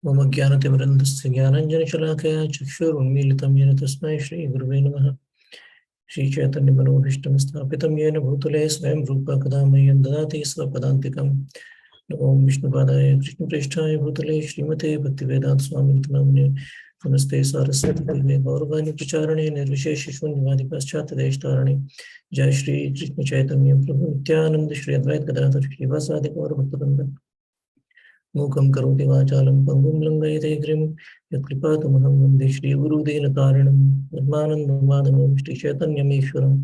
मम ज्ञानतिमिरन्धस्य ज्ञानाञ्जनशलाकया चक्षुरुन्मीलितं येन तस्मै श्रीगुरुवे नमः। श्रीचैतन्यमनोभीष्टं स्थापितं येन भूतले स्वयं रूपा कदा मह्यं ददाति स्वपदान्तिकम्। नमो विष्णुपादाय कृष्णप्रेष्ठाय भूतले श्रीमते भक्तिवेदान्त स्वामिनिति नामिने नमस्ते सारस्वती देवे गौरवाणी प्रचारणे निर्विशेष शून्यवादी पाश्चात्य देशतारणे। जय श्री कृष्ण चैतन्य प्रभु नित्यानंद श्री अद्वैत गदाधर श्रीवासादि गौर भक्तवृंद। मूकं करोति वाचालं पङ्गुं लङ्घयते गिरिं यत्कृपातमहं वन्दे श्रीगुरुदीनकारणं पद्मानन्दमाधवं श्रीचैतन्यमीश्वरम्।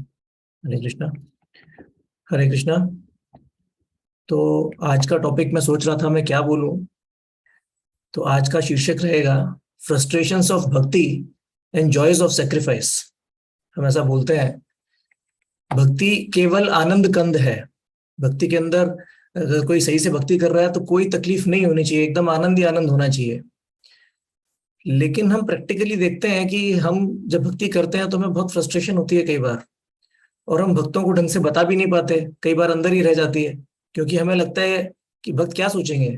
हरे कृष्णा। हरे कृष्णा। तो आज का टॉपिक मैं सोच रहा था मैं क्या बोलूं, तो आज का शीर्षक रहेगा फ्रस्ट्रेशंस ऑफ भक्ति एंड जॉयज ऑफ सेक्रीफाइस। हम ऐसा बोलते हैं, भक्ति केवल आनंद कंद है। भक्ति के अंदर अगर कोई सही से भक्ति कर रहा है तो कोई तकलीफ नहीं होनी चाहिए, एकदम आनंद ही आनंद होना चाहिए। लेकिन हम प्रैक्टिकली देखते हैं कि हम जब भक्ति करते हैं तो हमें बहुत फ्रस्ट्रेशन होती है कई बार, और हम भक्तों को ढंग से बता भी नहीं पाते, कई बार अंदर ही रह जाती है, क्योंकि हमें लगता है कि भक्त क्या सोचेंगे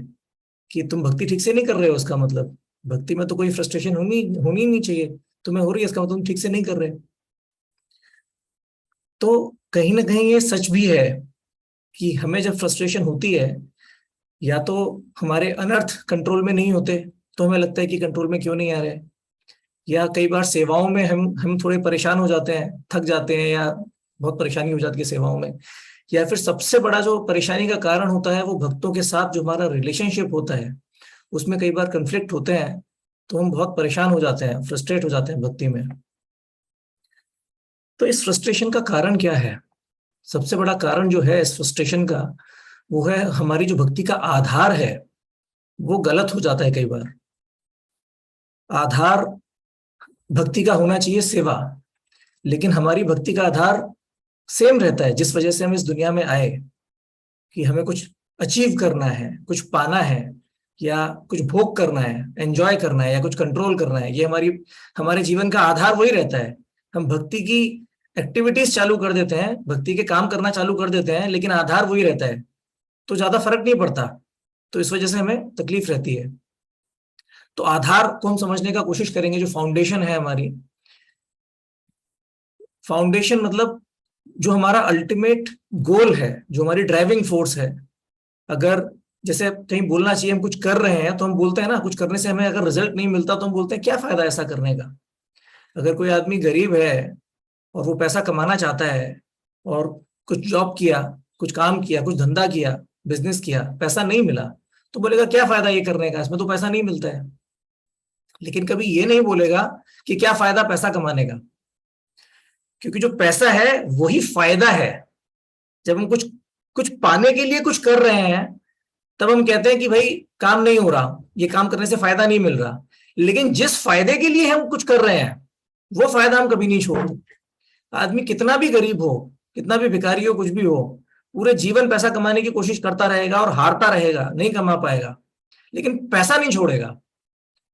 कि तुम भक्ति ठीक से नहीं कर रहे हो। उसका मतलब भक्ति में तो कोई फ्रस्ट्रेशन होनी होनी नहीं चाहिए, तुम्हें हो रही है, इसका मतलब तुम ठीक से नहीं कर रहे। तो कहीं ना कहीं ये सच भी है कि हमें जब फ्रस्ट्रेशन होती है, या तो हमारे अनर्थ कंट्रोल में नहीं होते तो हमें लगता है कि कंट्रोल में क्यों नहीं आ रहे, या कई बार सेवाओं में हम थोड़े परेशान हो जाते हैं, थक जाते हैं, या बहुत परेशानी हो जाती है सेवाओं में, या फिर सबसे बड़ा जो परेशानी का कारण होता है वो भक्तों के साथ जो हमारा रिलेशनशिप होता है उसमें कई बार कंफ्लिक्ट होते हैं, तो हम बहुत परेशान हो जाते हैं, फ्रस्ट्रेट हो जाते हैं भक्ति में। तो इस फ्रस्ट्रेशन का कारण क्या है? सबसे बड़ा कारण जो है इस फ्रस्ट्रेशन का, वो है हमारी जो भक्ति का आधार है वो गलत हो जाता है कई बार। आधार भक्ति का होना चाहिए सेवा, लेकिन हमारी भक्ति का आधार सेम रहता है जिस वजह से हम इस दुनिया में आए, कि हमें कुछ अचीव करना है, कुछ पाना है, या कुछ भोग करना है, एंजॉय करना है, या कुछ कंट्रोल करना है। ये हमारे जीवन का आधार वही रहता है। हम भक्ति की एक्टिविटीज चालू कर देते हैं, भक्ति के काम करना चालू कर देते हैं, लेकिन आधार वही रहता है, तो ज्यादा फर्क नहीं पड़ता। तो इस वजह से हमें तकलीफ रहती है। तो आधार को हम समझने का कोशिश करेंगे, जो फाउंडेशन है हमारी। फाउंडेशन मतलब जो हमारा अल्टीमेट गोल है, जो हमारी ड्राइविंग फोर्स है। अगर जैसे कहीं बोलना चाहिए हम कुछ कर रहे हैं तो हम बोलते हैं ना, कुछ करने से हमें अगर रिजल्ट नहीं मिलता तो हम बोलते हैं क्या फायदा ऐसा करने का। अगर कोई आदमी गरीब है और वो पैसा कमाना चाहता है, और कुछ जॉब किया, कुछ काम किया, कुछ धंधा किया, बिजनेस किया, पैसा नहीं मिला, तो बोलेगा क्या फायदा ये करने का, इसमें तो पैसा नहीं मिलता है। लेकिन कभी ये नहीं बोलेगा कि क्या फायदा पैसा कमाने का, क्योंकि जो पैसा है वही फायदा है। जब हम कुछ कुछ पाने के लिए कुछ कर रहे हैं तब हम कहते हैं कि भाई काम नहीं हो रहा, ये काम करने से फायदा नहीं मिल रहा। लेकिन जिस फायदे के लिए हम कुछ कर रहे हैं वो फायदा हम कभी नहीं छोड़ते। आदमी कितना भी गरीब हो, कितना भी भिखारी हो, कुछ भी हो, पूरे जीवन पैसा कमाने की कोशिश करता रहेगा और हारता रहेगा, नहीं कमा पाएगा, लेकिन पैसा नहीं छोड़ेगा।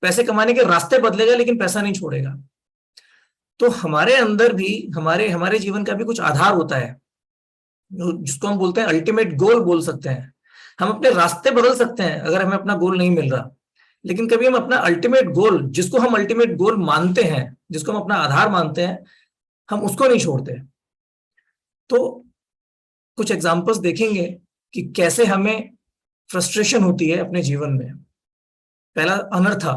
पैसे कमाने के रास्ते बदलेगा लेकिन पैसा नहीं छोड़ेगा। तो हमारे अंदर भी हमारे हमारे जीवन का भी कुछ आधार होता है, जिसको हम बोलते हैं अल्टीमेट गोल बोल सकते हैं। हम अपने रास्ते बदल सकते हैं अगर हमें अपना गोल नहीं मिल रहा, लेकिन कभी हम अपना अल्टीमेट गोल, जिसको हम अल्टीमेट गोल मानते हैं, जिसको हम अपना आधार मानते हैं, हम उसको नहीं छोड़ते। तो कुछ एग्जांपल्स देखेंगे कि कैसे हमें फ्रस्ट्रेशन होती है अपने जीवन में। पहला अनर्था।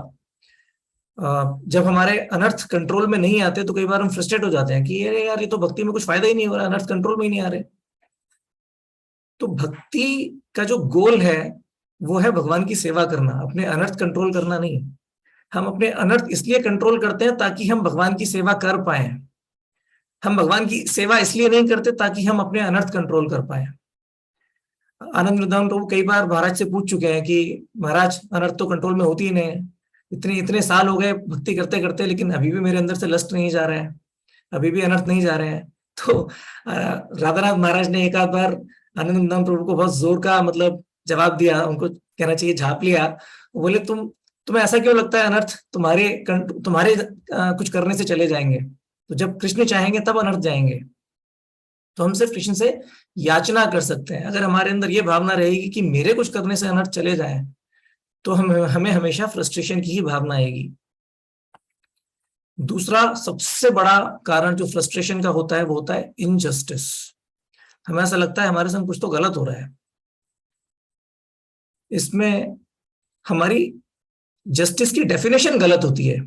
जब हमारे अनर्थ कंट्रोल में नहीं आते तो कई बार हम फ्रस्ट्रेट हो जाते हैं कि अरे यार ये तो भक्ति में कुछ फायदा ही नहीं हो रहा, अनर्थ कंट्रोल में ही नहीं आ रहे। तो भक्ति का जो गोल है वो है भगवान की सेवा करना, अपने अनर्थ कंट्रोल करना नहीं। हम अपने अनर्थ इसलिए कंट्रोल करते हैं ताकि हम भगवान की सेवा कर पाए। हम भगवान की सेवा इसलिए नहीं करते ताकि हम अपने अनर्थ कंट्रोल कर पाए। आनंद वृंदावन प्रभु कई बार महाराज से पूछ चुके हैं कि महाराज अनर्थ तो कंट्रोल में होती ही नहीं है, इतने इतने साल हो गए भक्ति करते करते, लेकिन अभी भी मेरे अंदर से लस्ट नहीं जा रहे हैं, अभी भी अनर्थ नहीं जा रहे हैं। तो राधानाथ महाराज ने एक आध बार आनंद वृंदावन प्रभु को बहुत जोर का मतलब जवाब दिया, उनको कहना चाहिए झाप लिया। बोले तुम्हें ऐसा क्यों लगता है अनर्थ तुम्हारे कुछ करने से चले जाएंगे? तो जब कृष्ण चाहेंगे तब अनर्थ जाएंगे। तो हम सिर्फ कृष्ण से याचना कर सकते हैं। अगर हमारे अंदर ये भावना रहेगी कि मेरे कुछ करने से अनर्थ चले जाए, तो हमें हमेशा फ्रस्ट्रेशन की ही भावना आएगी। दूसरा सबसे बड़ा कारण जो फ्रस्ट्रेशन का होता है वो होता है इनजस्टिस। हमें ऐसा लगता है हमारे संग कुछ तो गलत हो रहा है। इसमें हमारी जस्टिस की डेफिनेशन गलत होती है।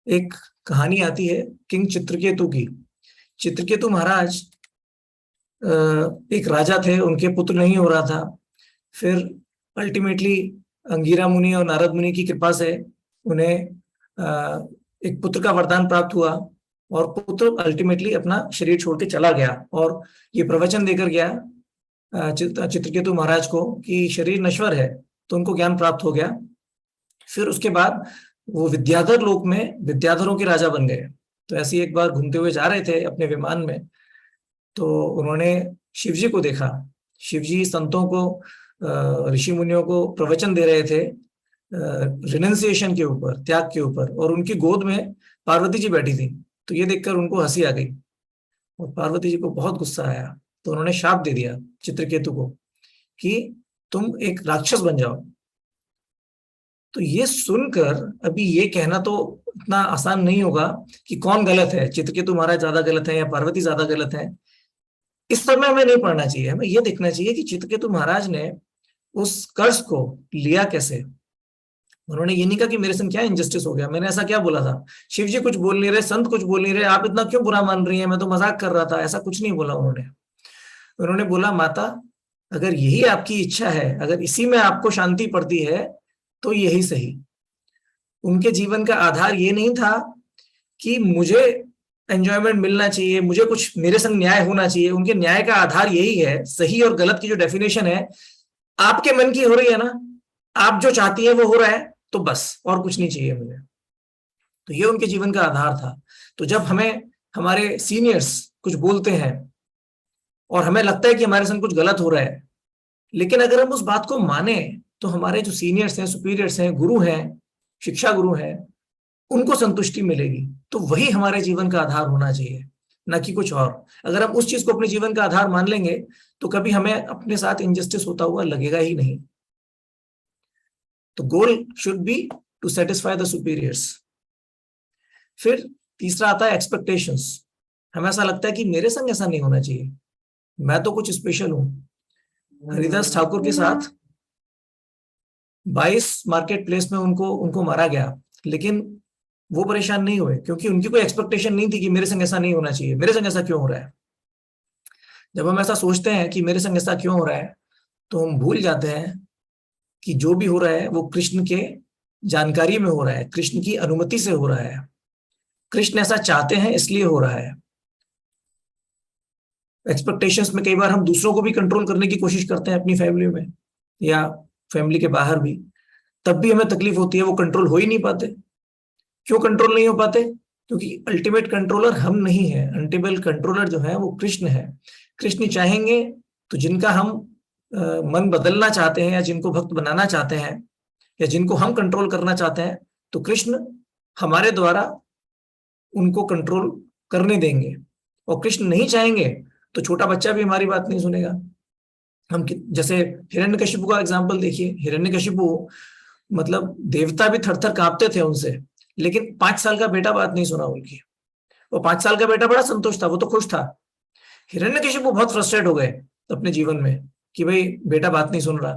एक कहानी आती है किंग चित्रकेतु की। चित्रकेतु महाराज एक राजा थे, उनके पुत्र नहीं हो रहा था। फिर अल्टीमेटली अंगिरा मुनि और नारद मुनि की कृपा से उन्हें एक पुत्र का वरदान प्राप्त हुआ, और पुत्र अल्टीमेटली अपना शरीर छोड़ के चला गया और ये प्रवचन देकर गया चित्रकेतु महाराज को कि शरीर नश्वर है। तो उनको ज्ञान प्राप्त हो गया। फिर उसके बाद वो विद्याधर लोक में विद्याधरों के राजा बन गए। तो ऐसे ही एक बार घूमते हुए जा रहे थे अपने विमान में, तो उन्होंने शिव जी को देखा। शिव जी संतों को, ऋषि मुनियों को प्रवचन दे रहे थे रिनंसिएशन के ऊपर, त्याग के ऊपर, और उनकी गोद में पार्वती जी बैठी थी। तो ये देखकर उनको हंसी आ गई और पार्वती जी को बहुत गुस्सा आया। तो उन्होंने शाप दे दिया चित्रकेतु को कि तुम एक राक्षस बन जाओ। तो ये सुनकर अभी ये कहना तो इतना आसान नहीं होगा कि कौन गलत है, चित्रकेतु महाराज ज्यादा गलत है या पार्वती ज्यादा गलत है। इस समय हमें नहीं पढ़ना चाहिए, हमें यह देखना चाहिए कि चित्रकेतु महाराज ने उस कर्ज को लिया कैसे। उन्होंने ये नहीं कहा कि मेरे संग क्या इनजस्टिस हो गया, मैंने ऐसा क्या बोला था, शिव जी कुछ बोल नहीं रहे, संत कुछ बोल नहीं रहे, आप इतना क्यों बुरा मान रही हैं, मैं तो मजाक कर रहा था। ऐसा कुछ नहीं बोला उन्होंने। उन्होंने बोला माता, अगर यही आपकी इच्छा है, अगर इसी में आपको शांति पड़ती है तो यही सही। उनके जीवन का आधार ये नहीं था कि मुझे एंजॉयमेंट मिलना चाहिए, मुझे कुछ मेरे संग न्याय होना चाहिए। उनके न्याय का आधार यही है, सही और गलत की जो डेफिनेशन है आपके मन की हो रही है ना, आप जो चाहती है वो हो रहा है, तो बस और कुछ नहीं चाहिए मुझे। तो ये उनके जीवन का आधार था। तो जब हमें हमारे सीनियर्स कुछ बोलते हैं और हमें लगता है कि हमारे संग कुछ गलत हो रहा है, लेकिन अगर हम उस बात को माने तो हमारे जो सीनियर्स हैं, सुपीरियर्स हैं, गुरु हैं, शिक्षा गुरु हैं, उनको संतुष्टि मिलेगी। तो वही हमारे जीवन का आधार होना चाहिए, न कि कुछ और। अगर हम उस चीज को अपने जीवन का आधार मान लेंगे तो कभी हमें अपने साथ इनजस्टिस होता हुआ लगेगा ही नहीं। तो goal should be to satisfy the superiors. फिर तीसरा आता है एक्सपेक्टेशंस। हमें ऐसा लगता है कि मेरे संग ऐसा नहीं होना चाहिए, मैं तो कुछ स्पेशल हूं। हरिदास ठाकुर के साथ 22 मार्केट प्लेस में उनको मारा गया, लेकिन वो परेशान नहीं हुए क्योंकि उनकी कोई एक्सपेक्टेशन नहीं थी कि मेरे संग ऐसा नहीं होना चाहिए, मेरे संग ऐसा क्यों हो रहा है। जब हम ऐसा सोचते हैं कि मेरे संग ऐसा क्यों हो रहा है, तो हम भूल जाते हैं कि जो भी हो रहा है वो कृष्ण के जानकारी में हो रहा है, कृष्ण की अनुमति से हो रहा है, कृष्ण ऐसा चाहते हैं इसलिए हो रहा है। एक्सपेक्टेशंस में कई बार हम दूसरों को भी कंट्रोल करने की कोशिश करते हैं, अपनी फैमिली में या फैमिली के बाहर भी, तब भी हमें तकलीफ होती है, वो कंट्रोल हो ही नहीं पाते। क्यों कंट्रोल नहीं हो पाते? क्योंकि अल्टीमेट कंट्रोलर हम नहीं है, अल्टीमेट कंट्रोलर जो है वो कृष्ण है। कृष्ण चाहेंगे तो जिनका हम मन बदलना चाहते हैं या जिनको भक्त बनाना चाहते हैं या जिनको हम कंट्रोल करना चाहते हैं, तो कृष्ण हमारे द्वारा उनको कंट्रोल करने देंगे। और कृष्ण नहीं चाहेंगे तो छोटा बच्चा भी हमारी बात नहीं सुनेगा। हम जैसे हिरण्यकशिपु का एग्जाम्पल देखिए। हिरण्यकशिपु मतलब देवता भी थर थर कांपते थे उनसे, लेकिन 5 साल का बेटा बात नहीं सुना उनकी। वो 5 साल का बेटा बड़ा संतोष था, वो तो खुश था। हिरण्यकशिपु बहुत फ्रस्ट्रेट हो गए अपने जीवन में कि भाई बेटा बात नहीं सुन रहा।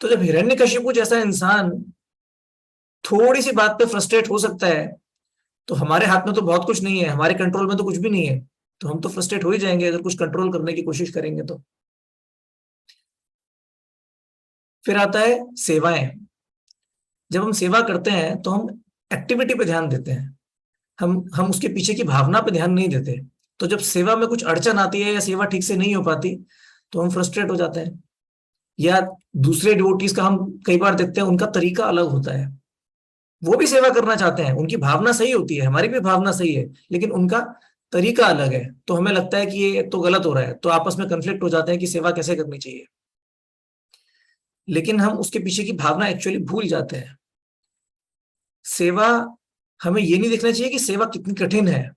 तो जब हिरण्यकशिपु जैसा इंसान थोड़ी सी बात पे फ्रस्ट्रेट हो सकता है, तो हमारे हाथ में तो बहुत कुछ नहीं है, हमारे कंट्रोल में तो कुछ भी नहीं है, तो हम तो फ्रस्ट्रेट हो ही जाएंगे अगर कुछ कंट्रोल करने की कोशिश करेंगे तो। फिर आता है सेवाएं। जब हम सेवा करते हैं तो हम एक्टिविटी पे ध्यान देते हैं, हम उसके पीछे की भावना पे ध्यान नहीं देते। तो जब सेवा में कुछ अड़चन आती है या सेवा ठीक से नहीं हो पाती तो हम फ्रस्ट्रेट हो जाते हैं। या दूसरे डिवोटीज का हम कई बार देखते हैं, उनका तरीका अलग होता है, वो भी सेवा करना चाहते हैं, उनकी भावना सही होती है, हमारी भी भावना सही है, लेकिन उनका तरीका अलग है। तो हमें लगता है कि ये तो गलत हो रहा है, तो आपस में कंफ्लिक्ट हो जाते हैं कि सेवा कैसे करनी चाहिए। लेकिन हम उसके पीछे की भावना एक्चुअली भूल जाते हैं। सेवा, हमें ये नहीं देखना चाहिए कि सेवा कितनी कठिन है।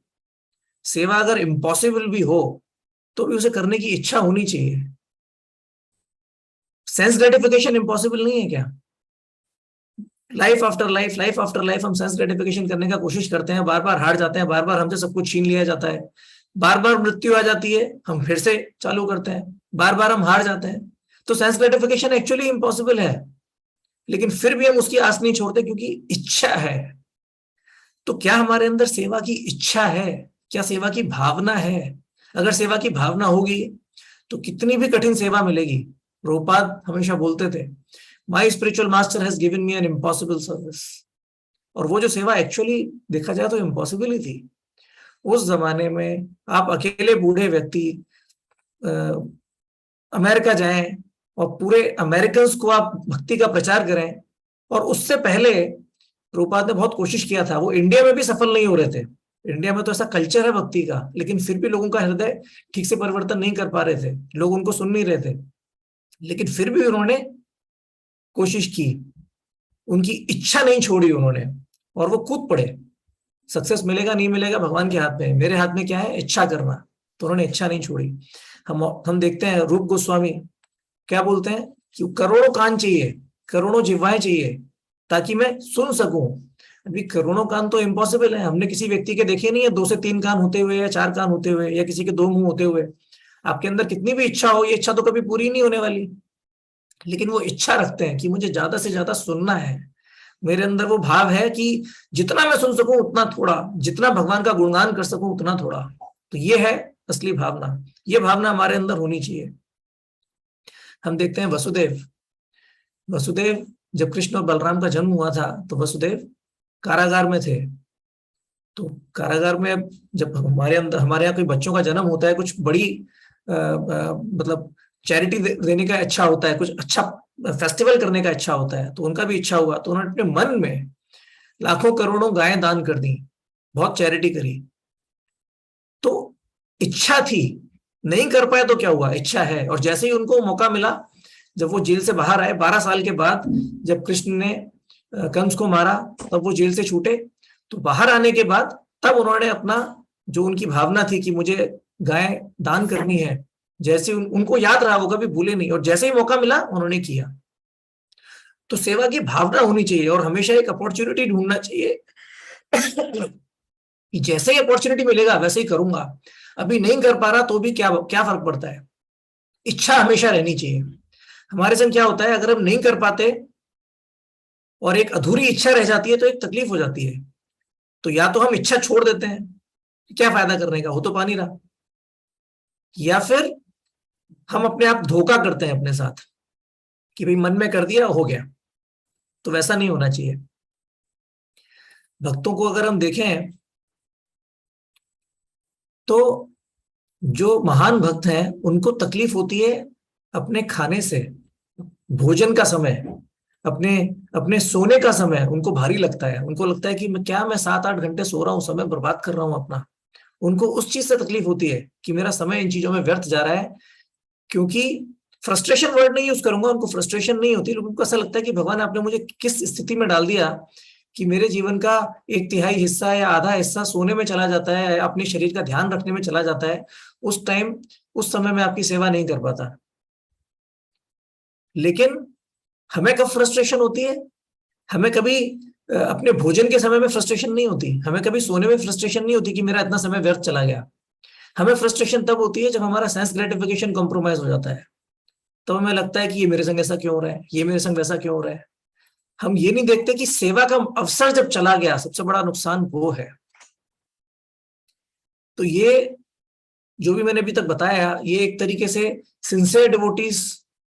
सेवा अगर इम्पॉसिबल भी हो तो भी उसे करने की इच्छा होनी चाहिए। सेंस ग्रेटिफिकेशन इम्पॉसिबल नहीं है क्या? लाइफ आफ्टर लाइफ हम सेंस ग्रेटिफिकेशन करने का कोशिश करते हैं, बार बार हार जाते हैं, बार बार हमसे सब कुछ छीन लिया जाता है, बार बार मृत्यु आ जाती है, हम फिर से चालू करते हैं, बार बार हम हार जाते हैं। तो सेंस ग्रेटिफिकेशन एक्चुअली इम्पॉसिबल है, लेकिन फिर भी हम उसकी आस नहीं छोड़ते क्योंकि इच्छा है। तो क्या हमारे अंदर सेवा की इच्छा है? क्या सेवा की भावना है? अगर सेवा की भावना होगी तो कितनी भी कठिन सेवा मिलेगी। प्रभुपाद हमेशा बोलते थे, my spiritual master has given me an impossible service. और वो जो सेवा एक्चुअली देखा जाए तो इम्पॉसिबल ही थी। उस जमाने में आप अकेले बूढ़े व्यक्ति अमेरिका जाएं और पूरे अमेरिकन्स को आप भक्ति का प्रचार करें। और उससे पहले प्रभुपाद ने बहुत कोशिश किया था, वो इंडिया में भी सफल नहीं हो रहे थे। इंडिया में तो ऐसा कल्चर है भक्ति का, लेकिन फिर भी लोगों का हृदय ठीक से परिवर्तन नहीं कर पा रहे थे, लोग उनको सुन नहीं रहे थे। लेकिन फिर भी उन्होंने कोशिश की, उनकी इच्छा नहीं छोड़ी उन्होंने, और वो कूद पड़े। सक्सेस मिलेगा नहीं मिलेगा भगवान के हाथ में, मेरे हाथ में क्या है, इच्छा करना। तो उन्होंने इच्छा नहीं छोड़ी। हम देखते हैं रूप गोस्वामी क्या बोलते हैं कि करोड़ों कान चाहिए, करोड़ों जिह्वाएं चाहिए ताकि मैं सुन सकूं। अभी करोड़ों कान तो इम्पॉसिबल है, हमने किसी व्यक्ति के देखे नहीं है 2 से 3 कान होते हुए या 4 कान होते हुए, या किसी के 2 मुंह होते हुए। आपके अंदर कितनी भी इच्छा हो, ये इच्छा तो कभी पूरी नहीं होने वाली। लेकिन वो इच्छा रखते हैं कि मुझे ज्यादा से ज्यादा सुनना है। मेरे अंदर वो भाव है कि जितना मैं सुन सकूं उतना थोड़ा, जितना भगवान का गुणगान कर सकूं उतना थोड़ा। तो ये है असली भावना, ये भावना हमारे अंदर होनी चाहिए। हम देखते हैं वसुदेव जब कृष्ण और बलराम का जन्म हुआ था तो वसुदेव कारागार में थे। तो कारागार में जब हमारे यहाँ कोई बच्चों का जन्म होता है, कुछ बड़ी मतलब चैरिटी देने का इच्छा होता है, कुछ अच्छा फेस्टिवल करने का इच्छा होता है, तो उनका भी इच्छा हुआ। तो उन्होंने अपने मन में लाखों करोड़ों गायें दान कर दी, बहुत चैरिटी करी। तो इच्छा थी, नहीं कर पाए तो क्या हुआ, इच्छा है। और जैसे ही उनको मौका मिला, जब वो जेल से बाहर आए 12 साल के बाद, जब कृष्ण ने कंस को मारा तब वो जेल से छूटे, तो बाहर आने के बाद तब उन्होंने अपना जो उनकी भावना थी कि मुझे गाय दान करनी है, जैसे उनको याद रहा, वो कभी भूले नहीं, और जैसे ही मौका मिला उन्होंने किया। तो सेवा की भावना होनी चाहिए और हमेशा एक अपॉर्चुनिटी ढूंढना चाहिए कि जैसे ही अपॉर्चुनिटी मिलेगा वैसे ही करूंगा। अभी नहीं कर पा रहा तो भी क्या क्या फर्क पड़ता है, इच्छा हमेशा रहनी चाहिए। हमारे संग क्या होता है, अगर हम नहीं कर पाते और एक अधूरी इच्छा रह जाती है तो एक तकलीफ हो जाती है। तो या तो हम इच्छा छोड़ देते हैं, क्या फायदा करने का, हो तो पा नहीं रहा, या फिर हम अपने आप धोखा करते हैं अपने साथ कि भाई मन में कर दिया हो गया। तो वैसा नहीं होना चाहिए। भक्तों को अगर हम देखें तो जो महान भक्त हैं उनको तकलीफ होती है अपने खाने से, भोजन का समय, अपने अपने सोने का समय उनको भारी लगता है। उनको लगता है कि मैं 7-8 घंटे सो रहा हूं, समय बर्बाद कर रहा हूं अपना। उनको उस चीज से तकलीफ होती है कि मेरा समय इन चीजों में व्यर्थ जा रहा है। क्योंकि फ्रस्ट्रेशन वर्ड नहीं यूज करूंगा, उनको फ्रस्ट्रेशन नहीं होती, लेकिन उनको ऐसा लगता है कि भगवान आपने मुझे किस स्थिति में डाल दिया कि मेरे जीवन का 1/3 हिस्सा या आधा हिस्सा सोने में चला जाता है, अपने शरीर का ध्यान रखने में चला जाता है। उस समय में आपकी सेवा नहीं कर पाता। लेकिन हमें कब फ्रस्ट्रेशन होती है, हमें कभी अपने भोजन के समय में फ्रस्ट्रेशन नहीं होती, हमें कभी सोने में फ्रस्ट्रेशन नहीं होती कि मेरा इतना समय व्यर्थ चला गया। हमें फ्रस्ट्रेशन तब होती है जब हमारा सेंस ग्रेटिफिकेशन कॉम्प्रोमाइज हो जाता है। तो हमें लगता है कि ये मेरे संग ऐसा क्यों हो रहा है, ये मेरे संग वैसा क्यों हो रहा है। हम ये नहीं देखते कि सेवा का अवसर जब चला गया, सबसे बड़ा नुकसान वो है। तो ये जो भी मैंने अभी तक बताया, ये एक तरीके से सिंसियर डिवोटीज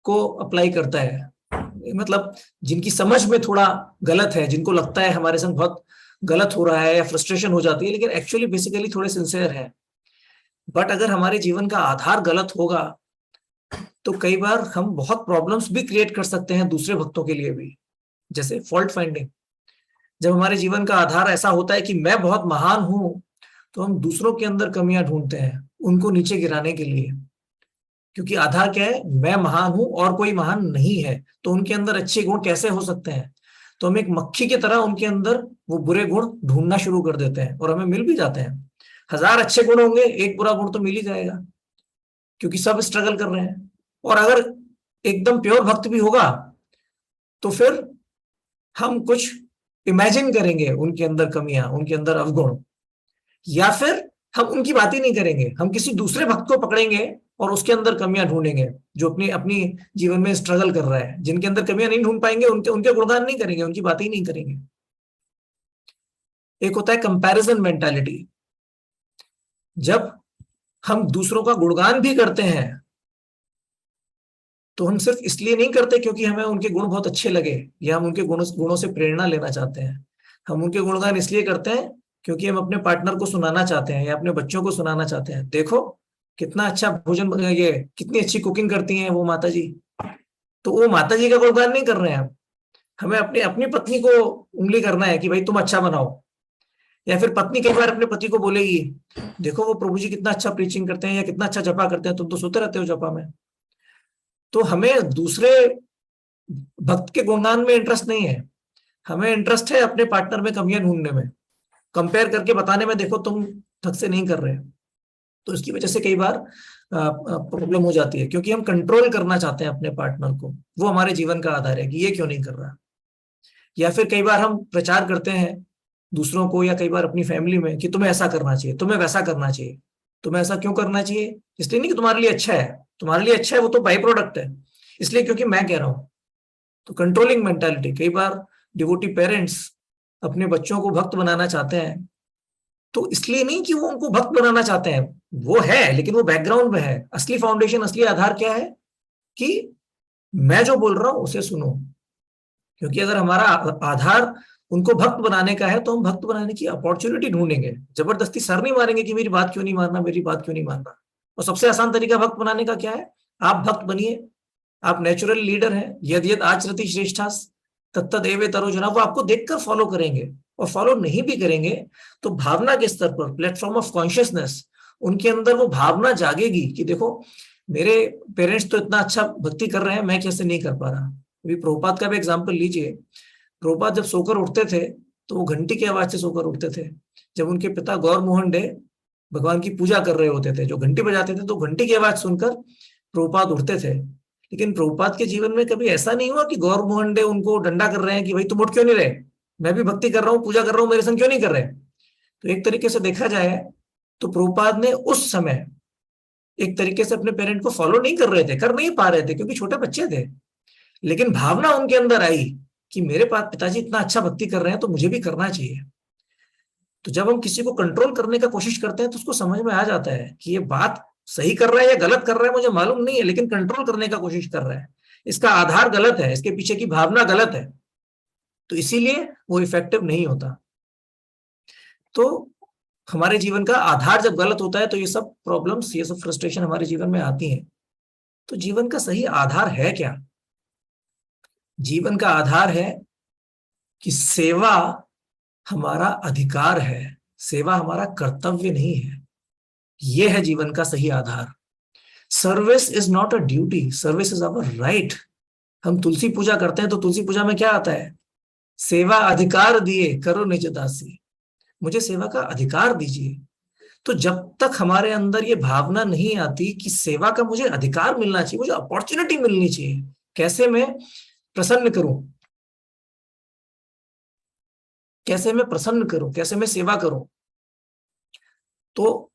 को अप्लाई करता है। मतलब जिनकी समझ में थोड़ा गलत है, जिनको लगता है हमारे संग बहुत गलत हो रहा है या फ्रस्ट्रेशन हो जाती है, लेकिन एक्चुअली बेसिकली थोड़े सिंसियर है। बट अगर हमारे जीवन का आधार गलत होगा तो कई बार हम बहुत प्रॉब्लम्स भी क्रिएट कर सकते हैं दूसरे भक्तों के लिए भी। जैसे फॉल्ट फाइंडिंग, जब हमारे जीवन का आधार ऐसा होता है कि मैं बहुत महान हूं, तो हम दूसरों के अंदर कमियां ढूंढते हैं उनको नीचे गिराने के लिए। क्योंकि आधार क्या है, मैं महान हूं और कोई महान नहीं है, तो उनके अंदर अच्छे गुण कैसे हो सकते हैं। तो हम एक मक्खी की तरह उनके अंदर वो बुरे गुण ढूंढना शुरू कर देते हैं, और हमें मिल भी जाते हैं। 1000 अच्छे गुण होंगे, एक बुरा गुण तो मिल ही जाएगा, क्योंकि सब स्ट्रगल कर रहे हैं। और अगर एकदम प्योर भक्त भी होगा तो फिर हम कुछ इमेजिन करेंगे उनके अंदर कमियां, उनके अंदर अवगुण, या फिर हम उनकी बात ही नहीं करेंगे, हम किसी दूसरे भक्त को पकड़ेंगे और उसके अंदर कमियां ढूंढेंगे, जो अपनी अपनी जीवन में स्ट्रगल कर रहा है, जिनके अंदर कमियां नहीं ढूंढ पाएंगे, उनके उनके गुणगान नहीं करेंगे, उनकी बात ही नहीं करेंगे। एक होता है कंपैरिजन मेंटालिटी। जब हम दूसरों का गुणगान भी करते हैं तो हम सिर्फ इसलिए नहीं करते क्योंकि हमें उनके गुण बहुत अच्छे लगे या हम उनके गुणों से प्रेरणा लेना चाहते हैं। हम उनके गुणगान इसलिए करते हैं क्योंकि हम अपने पार्टनर को सुनाना चाहते हैं या अपने बच्चों को सुनाना चाहते हैं, देखो कितना अच्छा भोजन, ये कितनी अच्छी कुकिंग करती हैं वो माता जी। तो वो माता जी का गुणगान नहीं कर रहे हैं हम, हमें अपनी अपनी पत्नी को उंगली करना है कि भाई तुम अच्छा बनाओ। या फिर पत्नी कई बार अपने पति को बोलेगी, देखो वो प्रभु जी कितना अच्छा प्रीचिंग करते हैं या कितना अच्छा जपा करते हैं, तुम तो सोते रहते हो जपा में। तो हमें दूसरे भक्त के गुणगान में इंटरेस्ट नहीं है, हमें इंटरेस्ट है अपने पार्टनर में कमियां ढूंढने में, कंपेयर करके बताने में, देखो तुम ढंग से नहीं कर रहे। तो इसकी वजह से कई बार प्रॉब्लम हो जाती है, क्योंकि हम कंट्रोल करना चाहते हैं अपने पार्टनर को, वो हमारे जीवन का आधार है कि ये क्यों नहीं कर रहा। या फिर कई बार हम प्रचार करते हैं दूसरों को या कई बार अपनी फैमिली में कि तुम्हें ऐसा करना चाहिए, तुम्हें वैसा करना चाहिए। तुम्हें ऐसा क्यों करना चाहिए? इसलिए नहीं कि तुम्हारे लिए अच्छा है, तुम्हारे लिए अच्छा है वो तो बाई प्रोडक्ट है, इसलिए क्योंकि मैं कह रहा हूं। तो कंट्रोलिंग मेंटालिटी, कई बार डिवोटी पेरेंट्स अपने बच्चों को भक्त बनाना चाहते हैं, तो इसलिए नहीं कि वो उनको भक्त बनाना चाहते हैं, वो है लेकिन वो बैकग्राउंड में है। असली फाउंडेशन, असली आधार क्या है कि मैं जो बोल रहा हूं उसे सुनो। क्योंकि अगर हमारा आधार उनको भक्त बनाने का है तो हम भक्त बनाने की अपॉर्चुनिटी ढूंढेंगे, जबरदस्ती सर नहीं मारेंगे कि मेरी बात क्यों नहीं मानना, मेरी बात क्यों नहीं मानना। और सबसे आसान तरीका भक्त बनाने का क्या है? आप भक्त बनिए, आप नेचुरल लीडर हैं, यद यद आचरति श्रेष्ठास तत्तदेव तरो जना, वो आपको देखकर फॉलो करेंगे। और फॉलो नहीं भी करेंगे तो भावना के स्तर पर, प्लेटफॉर्म ऑफ कॉन्शियसनेस, उनके अंदर वो भावना जागेगी कि देखो मेरे पेरेंट्स तो इतना अच्छा भक्ति कर रहे हैं, मैं कैसे नहीं कर पा रहा। अभी प्रभुपाद का भी एग्जाम्पल लीजिए। प्रभुपाद जब सोकर उठते थे तो वो घंटी की आवाज से सोकर उठते थे। जब उनके पिता गौर मोहन डे भगवान की पूजा कर रहे होते थे, जो घंटी बजाते थे, तो घंटी की आवाज सुनकर प्रभुपाद उठते थे। लेकिन प्रभुपाद के जीवन में कभी ऐसा नहीं हुआ कि गौर मोहन डे उनको डंडा कर रहे हैं कि भाई तुम उठ क्यों नहीं रहे, मैं भी भक्ति कर रहा हूँ, पूजा कर रहा हूँ, मेरे संग क्यों नहीं कर रहे। तो एक तरीके से देखा जाए तो प्रभुपाद ने उस समय एक तरीके से अपने पेरेंट को फॉलो नहीं कर रहे थे, कर नहीं पा रहे थे क्योंकि छोटे बच्चे थे, लेकिन भावना उनके अंदर आई कि मेरे पास पिताजी इतना अच्छा भक्ति कर रहे हैं तो मुझे भी करना चाहिए। तो जब हम किसी को कंट्रोल करने का कोशिश करते हैं तो उसको समझ में आ जाता है कि ये बात सही कर रहा है या गलत कर रहा है मुझे मालूम नहीं है, लेकिन कंट्रोल करने का कोशिश कर रहा है, इसका आधार गलत है, इसके पीछे की भावना गलत है, तो इसीलिए वो इफेक्टिव नहीं होता। तो हमारे जीवन का आधार जब गलत होता है तो ये सब प्रॉब्लम्स, ये सब फ्रस्ट्रेशन हमारे जीवन में आती हैं। तो जीवन का सही आधार है क्या? जीवन का आधार है कि सेवा हमारा अधिकार है, सेवा हमारा कर्तव्य नहीं है। यह है जीवन का सही आधार। Service is not a duty, service is our right. हम तुलसी पूजा करते हैं तो तुलसी पूजा में क्या आता है? सेवा अधिकार दिए करो निज दासी, मुझे सेवा का अधिकार दीजिए। तो जब तक हमारे अंदर ये भावना नहीं आती कि सेवा का मुझे अधिकार मिलना चाहिए, मुझे अपॉर्चुनिटी मिलनी चाहिए, कैसे मैं प्रसन्न करूं, कैसे मैं प्रसन्न करूं, कैसे मैं सेवा करूं, तो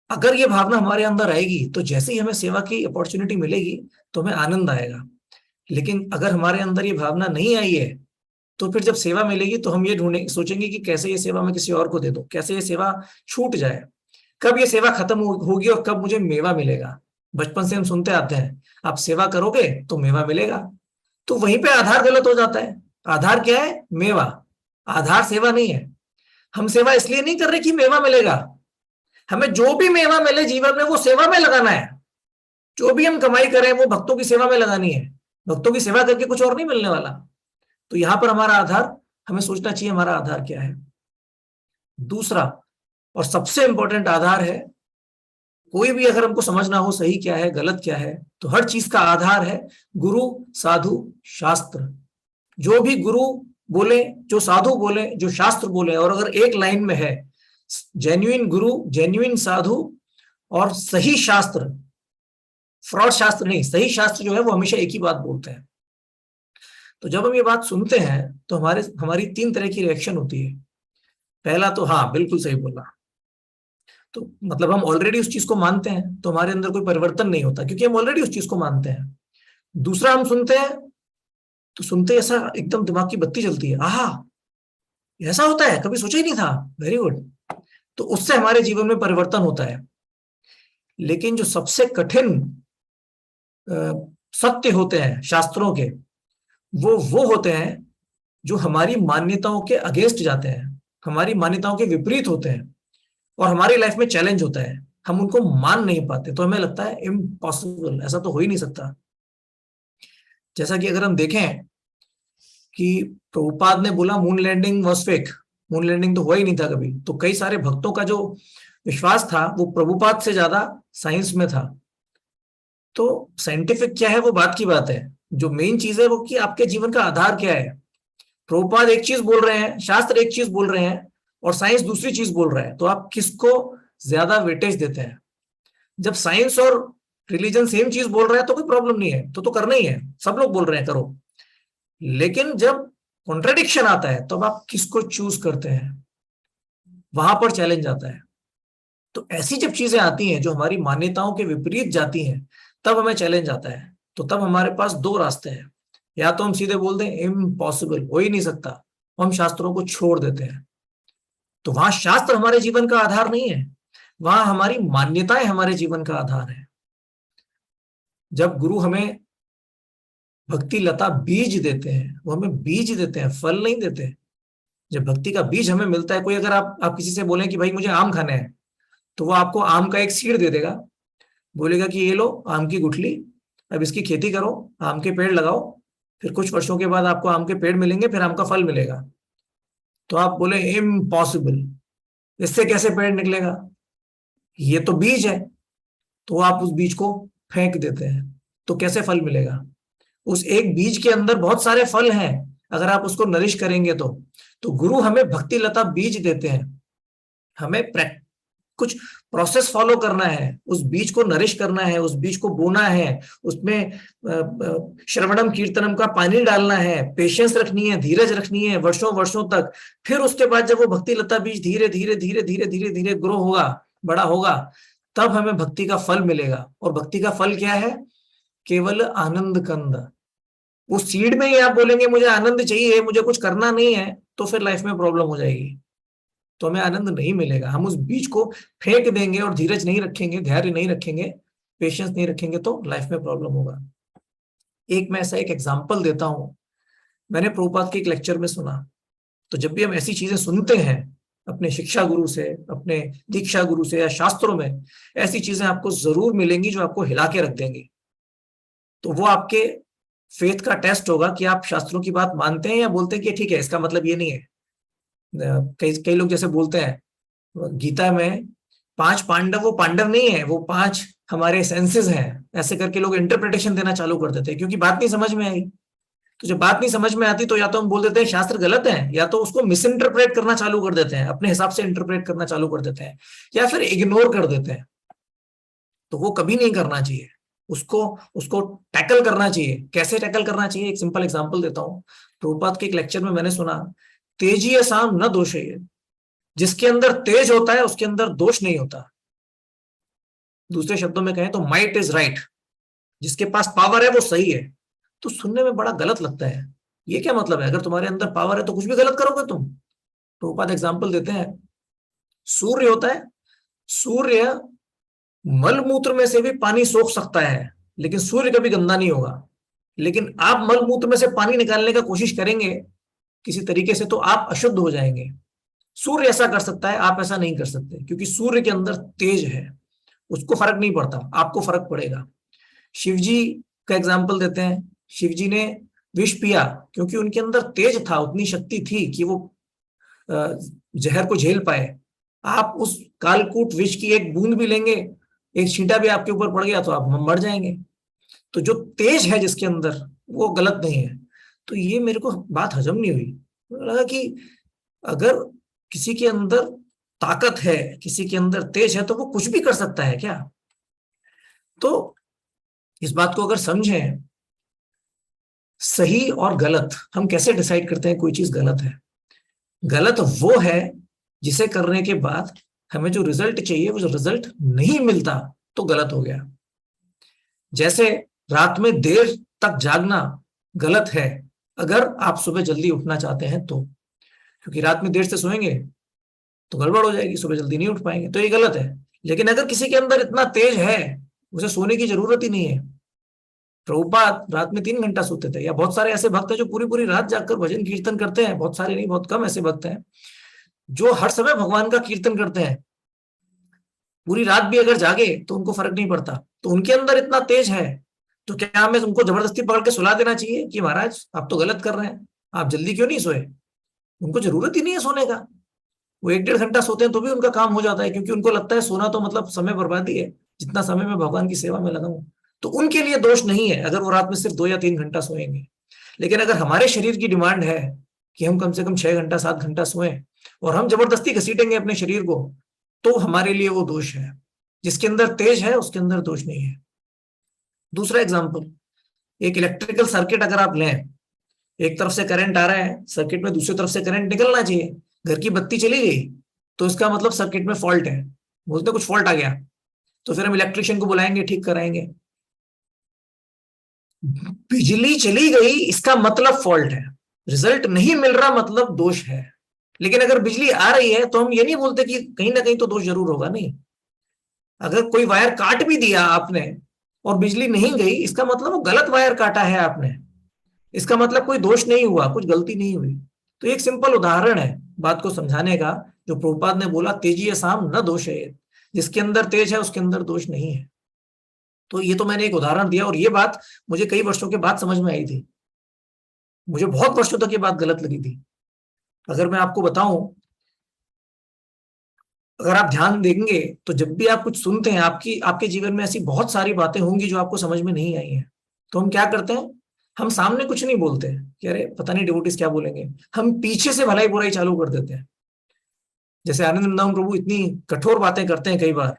अगर ये भावना हमारे अंदर आएगी तो जैसे ही हमें सेवा की अपॉर्चुनिटी मिलेगी तो हमें आनंद आएगा। लेकिन अगर हमारे अंदर ये भावना नहीं आई है तो फिर जब सेवा मिलेगी तो हम ये ढूंढेंगे, सोचेंगे कि कैसे ये सेवा मैं किसी और को दे दूं, कैसे ये सेवा छूट जाए, कब ये सेवा खत्म होगी और कब मुझे मेवा मिलेगा। बचपन से हम सुनते आते हैं आप सेवा करोगे तो मेवा मिलेगा, तो वहीं पे आधार गलत हो जाता है। आधार क्या है? मेवा। आधार सेवा नहीं है। हम सेवा इसलिए नहीं कर रहे कि मेवा मिलेगा, हमें जो भी मेवा मिले जीवन में वो सेवा में लगाना है। जो भी हम कमाई करें वो भक्तों की सेवा में लगानी है, भक्तों की सेवा करके कुछ और नहीं मिलने वाला। तो यहां पर हमारा आधार, हमें सोचना चाहिए हमारा आधार क्या है। दूसरा और सबसे इंपॉर्टेंट आधार है, कोई भी अगर हमको समझना हो सही क्या है गलत क्या है, तो हर चीज का आधार है गुरु, साधु, शास्त्र। जो भी गुरु बोले, जो साधु बोले, जो शास्त्र बोले, और अगर एक लाइन में है जेन्युइन गुरु, जेन्युइन साधु और सही शास्त्र, फ्रॉड शास्त्र नहीं, सही शास्त्र जो है वो हमेशा एक ही बात बोलते हैं। तो जब हम ये बात सुनते हैं तो हमारी 3 तरह की रिएक्शन होती है। पहला तो हाँ बिल्कुल सही बोला, तो मतलब हम ऑलरेडी उस चीज को मानते हैं, तो हमारे अंदर कोई परिवर्तन नहीं होता क्योंकि हम ऑलरेडी उस चीज को मानते हैं। दूसरा, हम सुनते हैं तो सुनते ही ऐसा एकदम दिमाग की बत्ती जलती है, आहा ऐसा होता है, कभी सोचा ही नहीं था, वेरी गुड। तो उससे हमारे जीवन में परिवर्तन होता है। लेकिन जो सबसे कठिन सत्य होते हैं शास्त्रों के, वो होते हैं जो हमारी मान्यताओं के अगेंस्ट जाते हैं, हमारी मान्यताओं के विपरीत होते हैं और हमारी लाइफ में चैलेंज होता है। हम उनको मान नहीं पाते, तो हमें लगता है इम्पॉसिबल, ऐसा तो हो ही नहीं सकता। जैसा कि अगर हम देखें कि प्रभुपाद ने बोला moon landing was fake, moon landing तो हुआ ही नहीं था कभी, तो कई सारे भक्तों का जो विश्वास था वो प्रभुपाद से ज्यादा साइंस में था। तो साइंटिफिक क्या है वो बात की बात है, जो मेन चीज है वो कि आपके जीवन का आधार क्या है। प्रभुपाद एक चीज बोल रहे हैं, शास्त्र एक चीज बोल रहे हैं और साइंस दूसरी चीज बोल रहा है, तो आप किसको ज्यादा वेटेज देते हैं? जब साइंस और रिलीजन सेम चीज बोल रहा है तो कोई प्रॉब्लम नहीं है, तो करना ही है, सब लोग बोल रहे हैं करो। लेकिन जब कॉन्ट्रडिक्शन आता है तो अब आप किसको चूज करते हैं, वहां पर चैलेंज आता है। तो ऐसी जब चीजें आती हैं जो हमारी मान्यताओं के विपरीत जाती हैं, तब हमें चैलेंज आता है। तो तब हमारे पास 2 रास्ते हैं, या तो हम सीधे बोल दें इम्पॉसिबल, हो ही नहीं सकता, हम शास्त्रों को छोड़ देते हैं। तो वहां शास्त्र हमारे जीवन का आधार नहीं है, वहां हमारी मान्यताएं हमारे जीवन का आधार है। जब गुरु हमें भक्ति लता बीज देते हैं, वो हमें बीज देते हैं, फल नहीं देते। जब भक्ति का बीज हमें मिलता है, कोई अगर आप किसी से बोलें कि भाई मुझे आम खाने हैं, तो वो आपको आम का एक सीड दे देगा, बोलेगा कि ये लो आम की गुठली, अब इसकी खेती करो, आम के पेड़ लगाओ, फिर कुछ वर्षों के बाद आपको आम के पेड़ मिलेंगे, फिर आम का फल मिलेगा। तो आप बोले इम्पॉसिबल, इससे कैसे पेड़ निकलेगा, ये तो बीज है। तो आप उस बीज को फेंक देते हैं, तो कैसे फल मिलेगा? उस एक बीज के अंदर बहुत सारे फल हैं, अगर आप उसको नरिश करेंगे तो गुरु हमें भक्ति लता बीज देते हैं, हमें कुछ प्रोसेस फॉलो करना है, उस बीज को नरिश करना है, उस बीज को बोना है, उसमें श्रवणम कीर्तनम का पानी डालना है, पेशेंस रखनी है, धीरज रखनी है वर्षों वर्षों तक। फिर उसके बाद जब वो भक्ति लता बीज धीरे धीरे धीरे धीरे धीरे धीरे ग्रो होगा, बड़ा होगा, तब हमें भक्ति का फल मिलेगा। और भक्ति का फल क्या है? केवल आनंद कंद। उस सीड में ही आप बोलेंगे मुझे आनंद चाहिए, मुझे कुछ करना नहीं है, तो फिर लाइफ में प्रॉब्लम हो जाएगी, तो हमें आनंद नहीं मिलेगा। हम उस बीज को फेंक देंगे और धीरज नहीं रखेंगे, धैर्य नहीं रखेंगे, पेशेंस नहीं रखेंगे, तो लाइफ में प्रॉब्लम होगा। मैं ऐसा एक एग्जांपल देता हूं, मैंने प्रभुपाद के एक लेक्चर में सुना। तो जब भी हम ऐसी चीजें सुनते हैं अपने शिक्षा गुरु से, अपने दीक्षा गुरु से या शास्त्रों में, ऐसी चीजें आपको जरूर मिलेंगी जो आपको हिला के रख देंगी। तो वो आपके फेथ का टेस्ट होगा कि आप शास्त्रों की बात मानते हैं या बोलते हैं कि ठीक है इसका मतलब ये नहीं है। कई कई लोग जैसे बोलते हैं गीता में 5 पांडव, वो पांडव नहीं है, वो 5 हमारे सेंसेस हैं, ऐसे करके लोग इंटरप्रिटेशन देना चालू कर देते हैं क्योंकि बात नहीं समझ में आई। तो जब बात नहीं समझ में आती तो या तो हम बोल देते हैं शास्त्र गलत है, या तो उसको मिस इंटरप्रेट करना चालू कर देते हैं, अपने हिसाब से इंटरप्रेट करना चालू कर देते हैं, या फिर इग्नोर कर देते हैं। तो वो कभी नहीं करना चाहिए, उसको उसको टैकल करना चाहिए। कैसे टैकल करना चाहिए? एक सिंपल एग्जांपल देता हूँ। प्रभुपाद के एक लेक्चर में मैंने सुना, तेजी असाम न दोषे, जिसके अंदर तेज होता है उसके अंदर दोष नहीं होता। दूसरे शब्दों में कहें तो माइट इज राइट, जिसके पास पावर है वो सही है। तो सुनने में बड़ा गलत लगता है, ये क्या मतलब है? अगर तुम्हारे अंदर पावर है तो कुछ भी गलत करोगे तुम? प्रभुपाद एग्जाम्पल देते हैं, सूर्य होता है, सूर्य मल मूत्र में से भी पानी सोख सकता है, लेकिन सूर्य कभी गंदा नहीं होगा। लेकिन आप मल मूत्र में से पानी निकालने का कोशिश करेंगे किसी तरीके से, तो आप अशुद्ध हो जाएंगे। सूर्य ऐसा कर सकता है, आप ऐसा नहीं कर सकते, क्योंकि सूर्य के अंदर तेज है, उसको फर्क नहीं पड़ता, आपको फर्क पड़ेगा। शिवजी का एग्जाम्पल देते हैं, शिवजी ने विष पिया क्योंकि उनके अंदर तेज था, उतनी शक्ति थी कि वो जहर को झेल पाए। आप उस कालकूट विष की एक बूंद भी लेंगे, एक छींटा भी आपके ऊपर पड़ गया तो आप मर जाएंगे। तो जो तेज है जिसके अंदर, वो गलत नहीं है। तो ये मेरे को बात हजम नहीं हुई। मुझे लगा कि अगर किसी के अंदर ताकत है, किसी के अंदर तेज है, तो वो कुछ भी कर सकता है क्या? तो इस बात को अगर समझें, सही और गलत हम कैसे डिसाइड करते हैं कोई चीज गलत है? गलत वो है जिसे करने के बाद हमें जो रिजल्ट चाहिए वो जो रिजल्ट नहीं मिलता तो गलत हो गया। जैसे रात में देर तक जागना गलत है अगर आप सुबह जल्दी उठना चाहते हैं तो, क्योंकि रात में देर से सोएंगे तो गड़बड़ हो जाएगी, सुबह जल्दी नहीं उठ पाएंगे, तो ये गलत है। लेकिन अगर किसी के अंदर इतना तेज है उसे सोने की जरूरत ही नहीं है, प्रभुपाद रात में 3 घंटा सोते थे, या बहुत सारे ऐसे भक्त हैं जो पूरी पूरी रात जागकर भजन कीर्तन करते हैं, बहुत सारे नहीं, बहुत कम ऐसे भक्त हैं जो हर समय भगवान का कीर्तन करते हैं, पूरी रात भी अगर जागे तो उनको फर्क नहीं पड़ता। तो उनके अंदर इतना तेज है, तो क्या हमें उनको जबरदस्ती पकड़ के सुला देना चाहिए कि महाराज आप तो गलत कर रहे हैं, आप जल्दी क्यों नहीं सोए? उनको जरूरत ही नहीं है सोने का, वो 1-1.5 घंटा सोते हैं तो भी उनका काम हो जाता है, क्योंकि उनको लगता है सोना तो मतलब समय बर्बादी है, जितना समय मैं भगवान की सेवा में लगाऊं। तो उनके लिए दोष नहीं है अगर वो रात में सिर्फ 2 या 3 घंटा सोएंगे। लेकिन अगर हमारे शरीर की डिमांड है कि हम कम से कम 6 घंटा 7 घंटा सोएं और हम जबरदस्ती घसीटेंगे अपने शरीर को, तो हमारे लिए वो दोष है। जिसके अंदर तेज है उसके अंदर दोष नहीं है। दूसरा एग्जाम्पल, एक इलेक्ट्रिकल सर्किट अगर आप लें, एक तरफ से करंट आ रहा है सर्किट में, दूसरी तरफ से करंट निकलना चाहिए, घर की बत्ती चली गई तो इसका मतलब सर्किट में फॉल्ट है, बोलते कुछ फॉल्ट आ गया, तो फिर हम इलेक्ट्रिशियन को बुलाएंगे, ठीक कराएंगे। बिजली चली गई इसका मतलब फॉल्ट है, रिजल्ट नहीं मिल रहा मतलब दोष है। लेकिन अगर बिजली आ रही है तो हम ये नहीं बोलते कि कहीं ना कहीं तो दोष जरूर होगा, नहीं। अगर कोई वायर काट भी दिया आपने और बिजली नहीं गई, इसका मतलब वो गलत वायर काटा है आपने, इसका मतलब कोई दोष नहीं हुआ, कुछ गलती नहीं हुई। तो एक सिंपल उदाहरण है बात को समझाने का, जो प्रभुपाद ने बोला तेजी साम न दोष है, जिसके अंदर तेज है उसके अंदर दोष नहीं है। तो ये तो मैंने एक उदाहरण दिया, और ये बात मुझे कई वर्षों के बाद समझ में आई थी, मुझे बहुत वर्षों तक ये बात गलत लगी थी। अगर मैं आपको बताऊं, अगर आप ध्यान देंगे तो जब भी आप कुछ सुनते हैं, आपके जीवन में ऐसी बहुत सारी बातें होंगी जो आपको समझ में नहीं आई हैं, तो हम क्या करते हैं, हम सामने कुछ नहीं बोलते कि अरे पता नहीं डिवोटीज क्या बोलेंगे, हम पीछे से भलाई बुराई चालू कर देते हैं। जैसे आनंद वृंदावन प्रभु इतनी कठोर बातें करते हैं कई बार,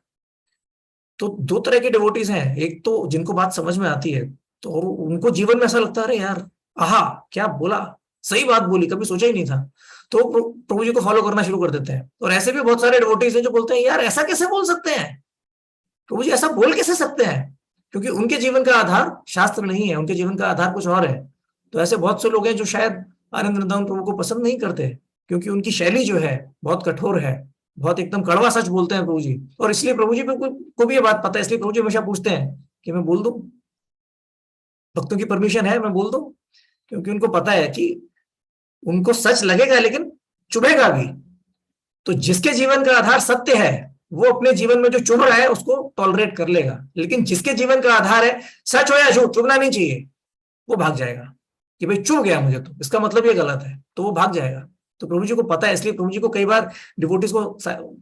तो दो तरह के डिवोटीज हैं, एक तो जिनको बात समझ में आती है तो उनको जीवन में ऐसा लगता है अरे यार आहा क्या बोला, सही बात बोली, कभी सोचा ही नहीं था, तो प्रभु जी को फॉलो करना शुरू कर देते हैं। और ऐसे भी बहुत सारे डिवोटीज हैं जो बोलते हैं यार ऐसा कैसे बोल सकते हैं, प्रभु जी ऐसा बोल कैसे सकते हैं, क्योंकि उनके जीवन का आधार शास्त्र नहीं है, उनके जीवन का आधार कुछ और है। तो ऐसे बहुत से लोग हैं जो शायद आनंद वृंदावन प्रभु को पसंद नहीं करते, क्योंकि उनकी शैली जो है बहुत कठोर है, बहुत एकदम कड़वा सच बोलते हैं प्रभु जी। और इसलिए प्रभु जी को भी ये बात पता है, इसलिए प्रभु जी हमेशा पूछते हैं कि मैं बोल दूं, भक्तों की परमिशन है मैं बोल दूं, क्योंकि उनको पता है कि उनको सच लगेगा लेकिन चुभेगा भी। तो जिसके जीवन का आधार सत्य है वो अपने जीवन में जो चुभ रहा है उसको टॉलरेट कर लेगा, लेकिन जिसके जीवन का आधार है सच हो या झूठ, चुभना नहीं चाहिए, वो भाग जाएगा कि भाई चुभ गया मुझे तो इसका मतलब ये गलत है, तो वो भाग जाएगा। तो प्रभु जी को पता है, इसलिए प्रभु जी को कई बार डिवोटीज को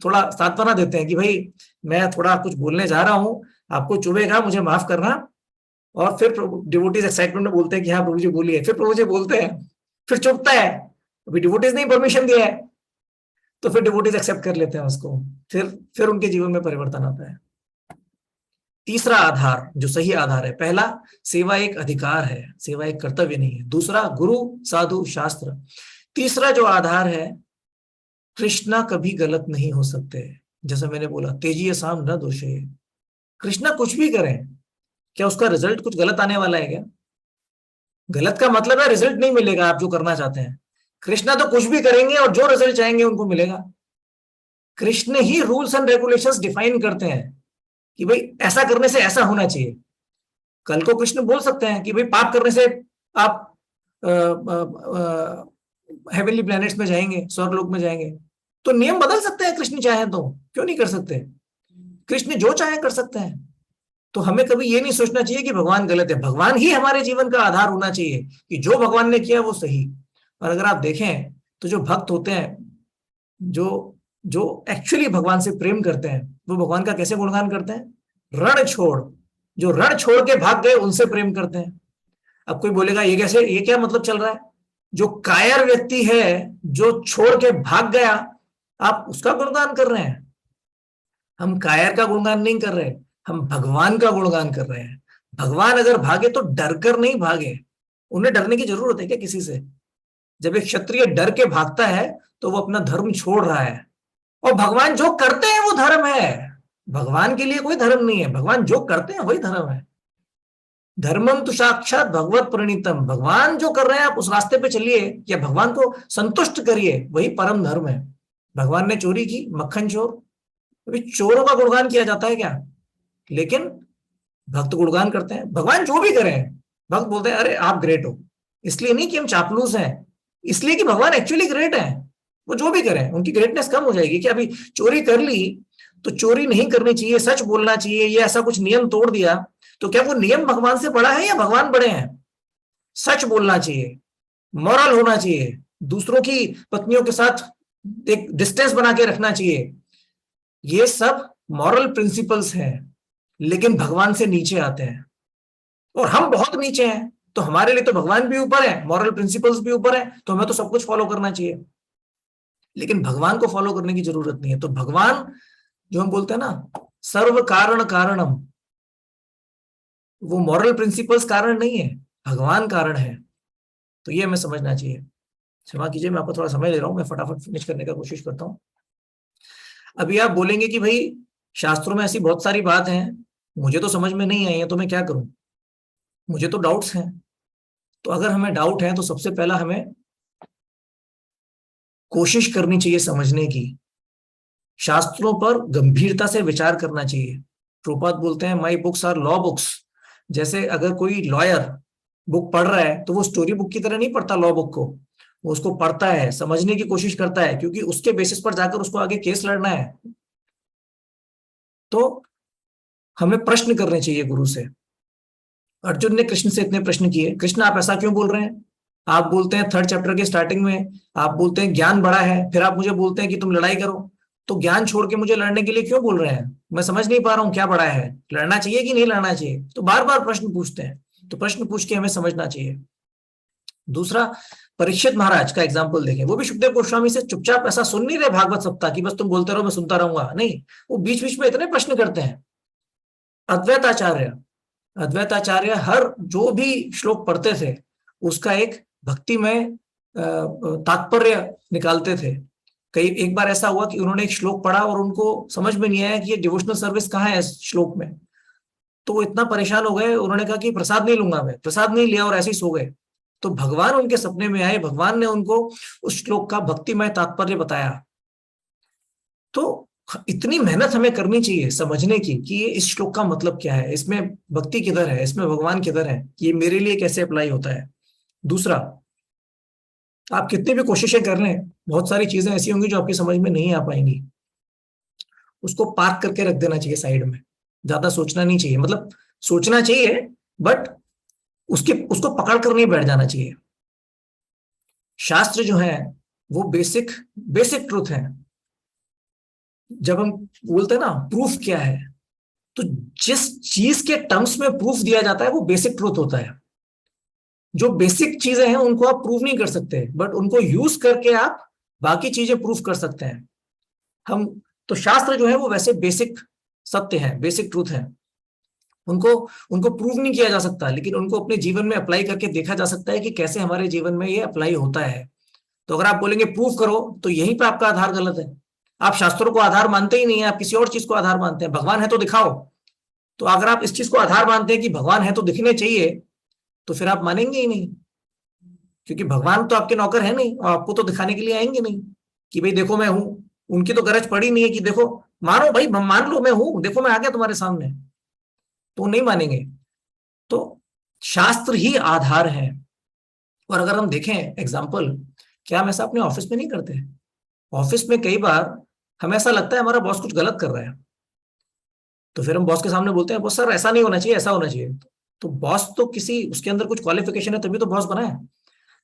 थोड़ा सांत्वना देते हैं कि भाई मैं थोड़ा कुछ बोलने जा रहा हूं, आपको चुभेगा, मुझे माफ करना। और फिर डिवोटीज एक्साइटमेंट में बोलते हैं कि हाँ प्रभु जी बोलिए, फिर प्रभु जी बोलते हैं, फिर चुभता है, अभी डिवोटीज ने परमिशन दिया है, तो फिर डिवोटीज एक्सेप्ट कर लेते हैं उसको, फिर उनके जीवन में परिवर्तन आता है। तीसरा आधार जो सही आधार है, पहला सेवा एक अधिकार है, सेवा एक कर्तव्य नहीं है, दूसरा गुरु साधु शास्त्र, तीसरा जो आधार है कृष्णा कभी गलत नहीं हो सकते। जैसे मैंने बोला तेजी साम न दोषे, कृष्णा कुछ भी करें क्या उसका रिजल्ट कुछ गलत आने वाला है क्या? गलत का मतलब है रिजल्ट नहीं मिलेगा आप जो करना चाहते हैं, कृष्णा तो कुछ भी करेंगे और जो रिजल्ट चाहेंगे उनको मिलेगा। कृष्ण ही रूल्स एंड रेगुलेशंस डिफाइन करते हैं कि भाई ऐसा करने से ऐसा होना चाहिए। कल को कृष्ण बोल सकते हैं कि भाई पाप करने से आप हेवनली प्लैनेट्स में जाएंगे, स्वर्गलोक में जाएंगे, तो नियम बदल सकते हैं कृष्ण चाहे तो, क्यों नहीं कर सकते? कृष्ण जो चाहे कर सकते हैं। तो हमें कभी ये नहीं सोचना चाहिए कि भगवान गलत है, भगवान ही हमारे जीवन का आधार होना चाहिए कि जो भगवान ने किया वो सही। और अगर आप देखें तो जो भक्त होते हैं, जो जो एक्चुअली भगवान से प्रेम करते हैं, वो भगवान का कैसे गुणगान करते हैं? रण छोड़, जो रण छोड़ के भाग गए उनसे प्रेम करते हैं। अब कोई बोलेगा ये कैसे, ये क्या मतलब चल रहा है? जो कायर व्यक्ति है जो छोड़ के भाग गया, आप उसका गुणगान कर रहे हैं। हम कायर का गुणगान नहीं कर रहे, हम भगवान का गुणगान कर रहे हैं। भगवान अगर भागे तो डर कर नहीं भागे, उन्हें डरने की जरूरत है क्या किसी से? जब एक क्षत्रिय डर के भागता है तो वो अपना धर्म छोड़ रहा है। और भगवान जो करते हैं वो धर्म है। भगवान के लिए कोई धर्म नहीं है, भगवान जो करते हैं वही धर्म है। धर्मम तो साक्षात भगवत प्रणीतम, भगवान जो कर रहे हैं आप उस रास्ते पे चलिए या भगवान को संतुष्ट करिए, वही परम धर्म है। भगवान ने चोरी की, मक्खन चोर, अभी चोरों का गुणगान किया जाता है क्या? लेकिन भक्त गुणगान करते हैं, भगवान जो भी करें भक्त बोलते हैं अरे आप ग्रेट हो। इसलिए नहीं कि हम चापलूस हैं, इसलिए कि भगवान एक्चुअली ग्रेट है। वो जो भी करें उनकी ग्रेटनेस कम हो जाएगी कि अभी चोरी कर ली तो चोरी नहीं करनी चाहिए, सच बोलना चाहिए, ये ऐसा कुछ नियम तोड़ दिया, तो क्या वो नियम भगवान से बड़ा है या भगवान बड़े हैं? सच बोलना चाहिए, मॉरल होना चाहिए, दूसरों की पत्नियों के साथ एक डिस्टेंस बना के रखना चाहिए, ये सब मॉरल प्रिंसिपल्स हैं। लेकिन भगवान से नीचे आते हैं और हम बहुत नीचे हैं, तो हमारे लिए तो भगवान भी ऊपर है, मॉरल प्रिंसिपल्स भी ऊपर है, तो हमें तो सब कुछ फॉलो करना चाहिए। लेकिन भगवान को फॉलो करने की जरूरत नहीं है। तो भगवान जो हम बोलते हैं ना सर्व कारण कारणम, वो मॉरल प्रिंसिपल्स कारण नहीं है, भगवान कारण है। तो ये हमें समझना चाहिए। क्षमा कीजिए मैं आपको थोड़ा समय ले रहा हूं, मैं फटाफट फिनिश करने का कोशिश करता हूं। अभी आप बोलेंगे कि भाई शास्त्रों में ऐसी बहुत सारी बात है, मुझे तो समझ में नहीं आई है, तो मैं क्या करूं, मुझे तो डाउट्स हैं। तो अगर हमें डाउट है तो सबसे पहला हमें कोशिश करनी चाहिए समझने की, शास्त्रों पर गंभीरता से विचार करना चाहिए। प्रभुपाद बोलते हैं my books are law books. जैसे अगर कोई लॉयर बुक पढ़ रहा है तो वो स्टोरी बुक की तरह नहीं पढ़ता लॉ बुक को, वो उसको पढ़ता है, समझने की कोशिश करता है, क्योंकि उसके बेसिस पर जाकर उसको आगे केस लड़ना है। तो हमें प्रश्न करने चाहिए गुरु से। अर्जुन ने कृष्ण से इतने प्रश्न किए, कृष्ण आप ऐसा क्यों बोल रहे हैं? आप बोलते हैं 3rd चैप्टर के स्टार्टिंग में, आप बोलते हैं ज्ञान बड़ा है, फिर आप मुझे बोलते हैं कि तुम लड़ाई करो। तो ज्ञान छोड़ के मुझे लड़ने के लिए क्यों बोल रहे हैं? मैं समझ नहीं पा रहा हूं क्या बड़ा है, लड़ना चाहिए कि नहीं लड़ना चाहिए? तो बार बार प्रश्न पूछते हैं, तो प्रश्न पूछ के हमें समझना चाहिए। दूसरा, परीक्षित महाराज का एग्जाम्पल देखें, वो भी सुखदेव गोस्वामी से चुपचाप ऐसा सुन नहीं रहे भागवत सप्ताह की बस तुम बोलते रहो मैं सुनता रहूंगा, नहीं, वो बीच बीच में इतने प्रश्न करते हैं। अद्वैताचार्य, अद्वैताचार्य हर जो भी श्लोक पढ़ते थे उसका एक भक्ति में तात्पर्य निकालते थे। कई एक बार ऐसा हुआ कि उन्होंने एक श्लोक पढ़ा और उनको समझ में नहीं आया कि ये डिवोशनल सर्विस कहाँ है इस श्लोक में। तो वो इतना परेशान हो गए, उन्होंने कहा कि प्रसाद नहीं लूंगा, मैं प्रसाद नहीं लिया और ऐसे ही सो गए। तो भगवान उनके सपने में आए, भगवान ने उनको उस श्लोक का भक्तिमय तात्पर्य बताया। तो इतनी मेहनत हमें करनी चाहिए समझने की कि ये इस श्लोक का मतलब क्या है, इसमें भक्ति किधर है, इसमें भगवान किधर है, ये मेरे लिए कैसे अप्लाई होता है। दूसरा, आप कितनी भी कोशिशें कर लें, बहुत सारी चीजें ऐसी होंगी जो आपकी समझ में नहीं आ पाएंगी, उसको पार्क करके रख देना चाहिए साइड में, ज्यादा सोचना नहीं चाहिए। मतलब सोचना चाहिए बट उसको पकड़ कर नहीं बैठ जाना चाहिए। शास्त्र जो है वो बेसिक बेसिक ट्रूथ है। जब हम बोलते हैं ना प्रूफ क्या है, तो जिस चीज के टर्म्स में प्रूफ दिया जाता है वो बेसिक ट्रूथ होता है। जो बेसिक चीजें हैं उनको आप प्रूव नहीं कर सकते, बट उनको यूज करके आप बाकी चीजें प्रूफ कर सकते हैं। हम तो शास्त्र जो है वो वैसे बेसिक सत्य है, बेसिक ट्रूथ है, उनको उनको प्रूव नहीं किया जा सकता, लेकिन उनको अपने जीवन में अप्लाई करके देखा जा सकता है कि कैसे हमारे जीवन में ये अप्लाई होता है। तो अगर आप बोलेंगे प्रूव करो, तो यहीं पे आपका आधार गलत है। आप शास्त्रों को आधार मानते ही नहीं है, आप किसी और चीज को आधार मानते हैं। भगवान है तो दिखाओ, तो अगर आप इस चीज को आधार मानते हैं कि भगवान है तो दिखने चाहिए, तो फिर आप मानेंगे ही नहीं, क्योंकि भगवान तो आपके नौकर है नहीं और आपको तो दिखाने के लिए आएंगे नहीं कि भाई देखो मैं हूं। उनकी तो गरज पड़ी नहीं है कि देखो मानो भाई, मान लो मैं हूं, देखो मैं आ गया तुम्हारे सामने, तो नहीं मानेंगे। तो शास्त्र ही आधार है। और अगर हम देखें एग्जाम्पल, क्या हम ऐसा अपने ऑफिस में नहीं करते? ऑफिस में कई बार हमें ऐसा लगता है हमारा बॉस कुछ गलत कर रहा है, तो फिर हम बॉस के सामने बोलते हैं बॉस सर ऐसा नहीं होना चाहिए, ऐसा होना चाहिए। तो बॉस तो किसी उसके अंदर कुछ क्वालिफिकेशन है तभी तो बॉस बना है।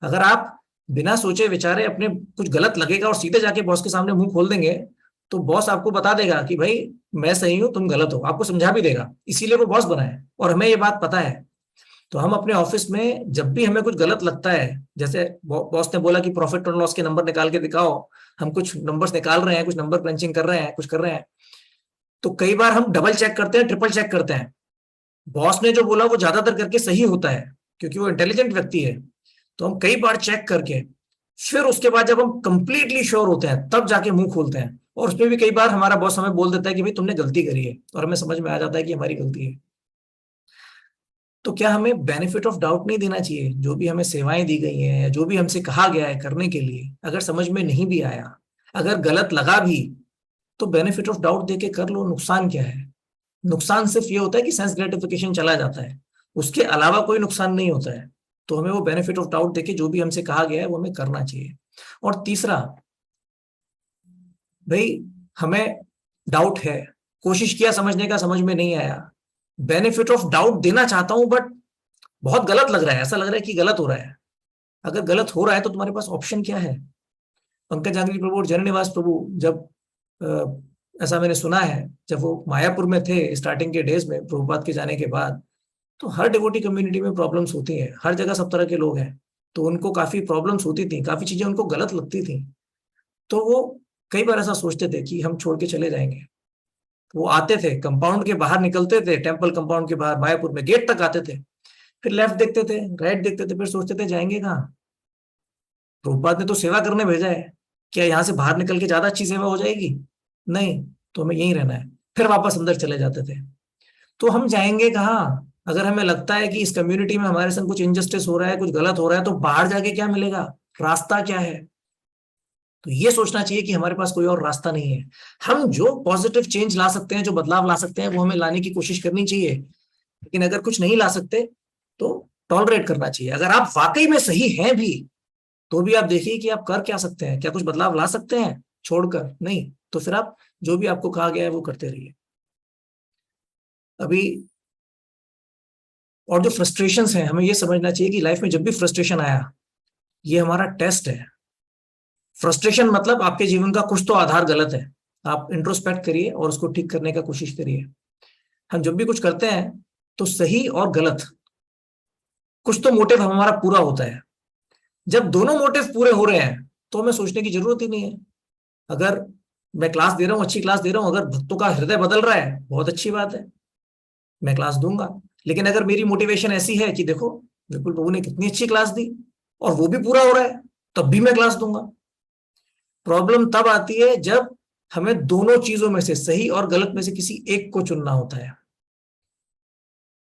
अगर आप बिना सोचे विचारे अपने कुछ गलत लगेगा और सीधे जाके बॉस के सामने मुंह खोल देंगे, तो बॉस आपको बता देगा कि भाई मैं सही हूं तुम गलत हो, आपको समझा भी देगा, इसीलिए वो बॉस बना है और हमें ये बात पता है। तो हम अपने ऑफिस में जब भी हमें कुछ गलत लगता है, जैसे बॉस ने बोला कि प्रॉफिट और लॉस के नंबर निकाल के दिखाओ, हम कुछ नंबर्स निकाल रहे हैं, कुछ नंबर क्रंचिंग कर रहे हैं, कुछ कर रहे हैं, तो कई बार हम डबल चेक करते हैं, ट्रिपल चेक करते हैं। बॉस ने जो बोला वो ज्यादातर करके सही होता है, क्योंकि वो इंटेलिजेंट व्यक्ति है। तो हम कई बार चेक करके फिर उसके बाद जब हम कंप्लीटली श्योर होते हैं तब जाके मुंह खोलते हैं। और उसमें भी कई बार हमारा बॉस हमें बोल देता है कि भाई तुमने गलती करी है, और हमें समझ में आ जाता है कि हमारी गलती है। तो क्या हमें बेनिफिट ऑफ डाउट नहीं देना चाहिए? जो भी हमें सेवाएं दी गई हैं या जो भी हमसे कहा गया है करने के लिए, अगर समझ में नहीं भी आया, अगर गलत लगा भी, तो बेनिफिट ऑफ डाउट देके कर लो। नुकसान क्या है? नुकसान सिर्फ ये होता है कि सेंस ग्रेटिफिकेशन चला जाता है, उसके अलावा कोई नुकसान नहीं होता है। तो हमें वो बेनिफिट ऑफ डाउट देके जो भी हमसे कहा गया है वो हमें करना चाहिए। और तीसरा, भाई हमें डाउट है, कोशिश किया समझने का, समझ में नहीं आया, बेनिफिट ऑफ डाउट देना चाहता हूं बट बहुत गलत लग रहा है, ऐसा लग रहा है कि गलत हो रहा है। अगर गलत हो रहा है तो तुम्हारे पास ऑप्शन क्या है? पंकज जांगरी प्रभु और जननिवास प्रभु, जब ऐसा मैंने सुना है, जब वो मायापुर में थे स्टार्टिंग के डेज में प्रभुपाद के जाने के बाद, तो हर डिवोटी कम्युनिटी में प्रॉब्लम्स होती हैं, हर जगह सब तरह के लोग हैं, तो उनको काफी प्रॉब्लम्स होती थी, काफी चीजें उनको गलत लगती थी। तो वो कई बार ऐसा सोचते थे कि हम छोड़ के चले जाएंगे। वो आते थे, कंपाउंड के बाहर निकलते थे, टेम्पल कंपाउंड के बाहर मायापुर में गेट तक आते थे, फिर लेफ्ट देखते थे, राइट देखते थे, फिर सोचते थे जाएंगे कहाँ? प्रभुपाद ने तो सेवा करने भेजा है, क्या यहाँ से बाहर निकल के ज्यादा अच्छी सेवा हो जाएगी? नहीं, तो हमें यहीं रहना है। फिर वापस अंदर चले जाते थे। तो हम जाएंगे कहाँ? अगर हमें लगता है कि इस कम्युनिटी में हमारे संग कुछ इनजस्टिस हो रहा है, कुछ गलत हो रहा है, तो बाहर जाके क्या मिलेगा? रास्ता क्या है? तो ये सोचना चाहिए कि हमारे पास कोई और रास्ता नहीं है। हम जो पॉजिटिव चेंज ला सकते हैं, जो बदलाव ला सकते हैं, वो हमें लाने की कोशिश करनी चाहिए। लेकिन अगर कुछ नहीं ला सकते तो टॉलरेट करना चाहिए। अगर आप वाकई में सही हैं भी, तो भी आप देखिए कि आप कर क्या सकते हैं, क्या कुछ बदलाव ला सकते हैं? छोड़कर नहीं, तो फिर आप जो भी आपको कहा गया है वो करते रहिए। अभी और जो फ्रस्ट्रेशंस हैं, हमें ये समझना चाहिए कि लाइफ में जब भी फ्रस्ट्रेशन आया, ये हमारा टेस्ट है। फ्रस्ट्रेशन मतलब आपके जीवन का कुछ तो आधार गलत है। आप इंट्रोस्पेक्ट करिए और उसको ठीक करने का कोशिश करिए। हम जब भी कुछ करते हैं तो सही और गलत कुछ तो मोटिव हमारा पूरा होता है। जब दोनों मोटिव पूरे हो रहे हैं तो हमें सोचने की जरूरत ही नहीं है। अगर मैं क्लास दे रहा हूँ, अच्छी क्लास दे रहा हूँ, अगर भक्तों का हृदय बदल रहा है, बहुत अच्छी बात है, मैं क्लास दूंगा। लेकिन अगर मेरी मोटिवेशन ऐसी है कि देखो विपुल प्रभु ने कितनी अच्छी क्लास दी और वो भी पूरा हो रहा है, तब भी मैं क्लास दूंगा। प्रॉब्लम तब आती है जब हमें दोनों चीजों में से, सही और गलत में से किसी एक को चुनना होता है।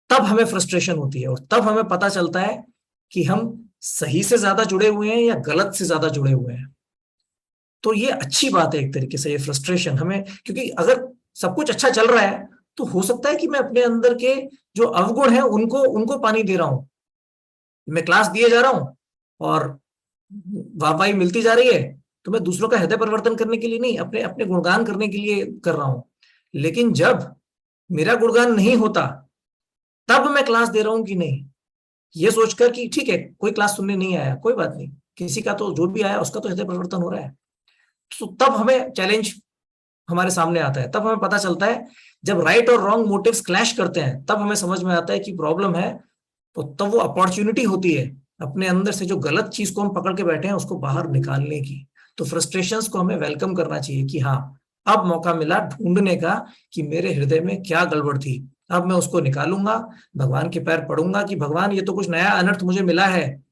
तब हमें फ्रस्ट्रेशन होती है और तब हमें पता चलता है कि हम सही से ज्यादा जुड़े हुए हैं या गलत से ज्यादा जुड़े हुए हैं। तो ये अच्छी बात है एक तरीके से, ये फ्रस्ट्रेशन हमें, क्योंकि अगर सब कुछ अच्छा चल रहा है तो हो सकता है कि मैं अपने अंदर के जो अवगुण है उनको उनको पानी दे रहा हूं। मैं क्लास दिए जा रहा हूं और वाहवाही मिलती जा रही है, तो मैं दूसरों का हृदय परिवर्तन करने के लिए नहीं, अपने अपने गुणगान करने के लिए कर रहा हूं। लेकिन जब मेरा गुणगान नहीं होता, तब मैं क्लास दे रहा हूं कि नहीं, ये सोचकर कि ठीक है कोई क्लास सुनने नहीं आया, कोई बात नहीं, किसी का तो जो भी आया उसका तो हृदय परिवर्तन हो रहा है। तो तब हमें चैलेंज हमारे सामने आता है, तब हमें पता चलता है, जब राइट और रॉन्ग मोटिव्स क्लैश करते हैं तब हमें समझ में आता है कि प्रॉब्लम है। तो तब वो अपॉर्चुनिटी होती है अपने अंदर से जो गलत चीज को हम पकड़ के बैठे हैं उसको बाहर निकालने की। तो फ्रस्ट्रेशंस को हमें वेलकम करना चाहिए कि हाँ, अब मौका मिला ढूंढने का कि मेरे हृदय में क्या गड़बड़ थी, अब मैं उसको निकालूंगा, भगवान के पैर पड़ूंगा कि भगवान ये तो कुछ नया अनर्थ मुझे मिला है,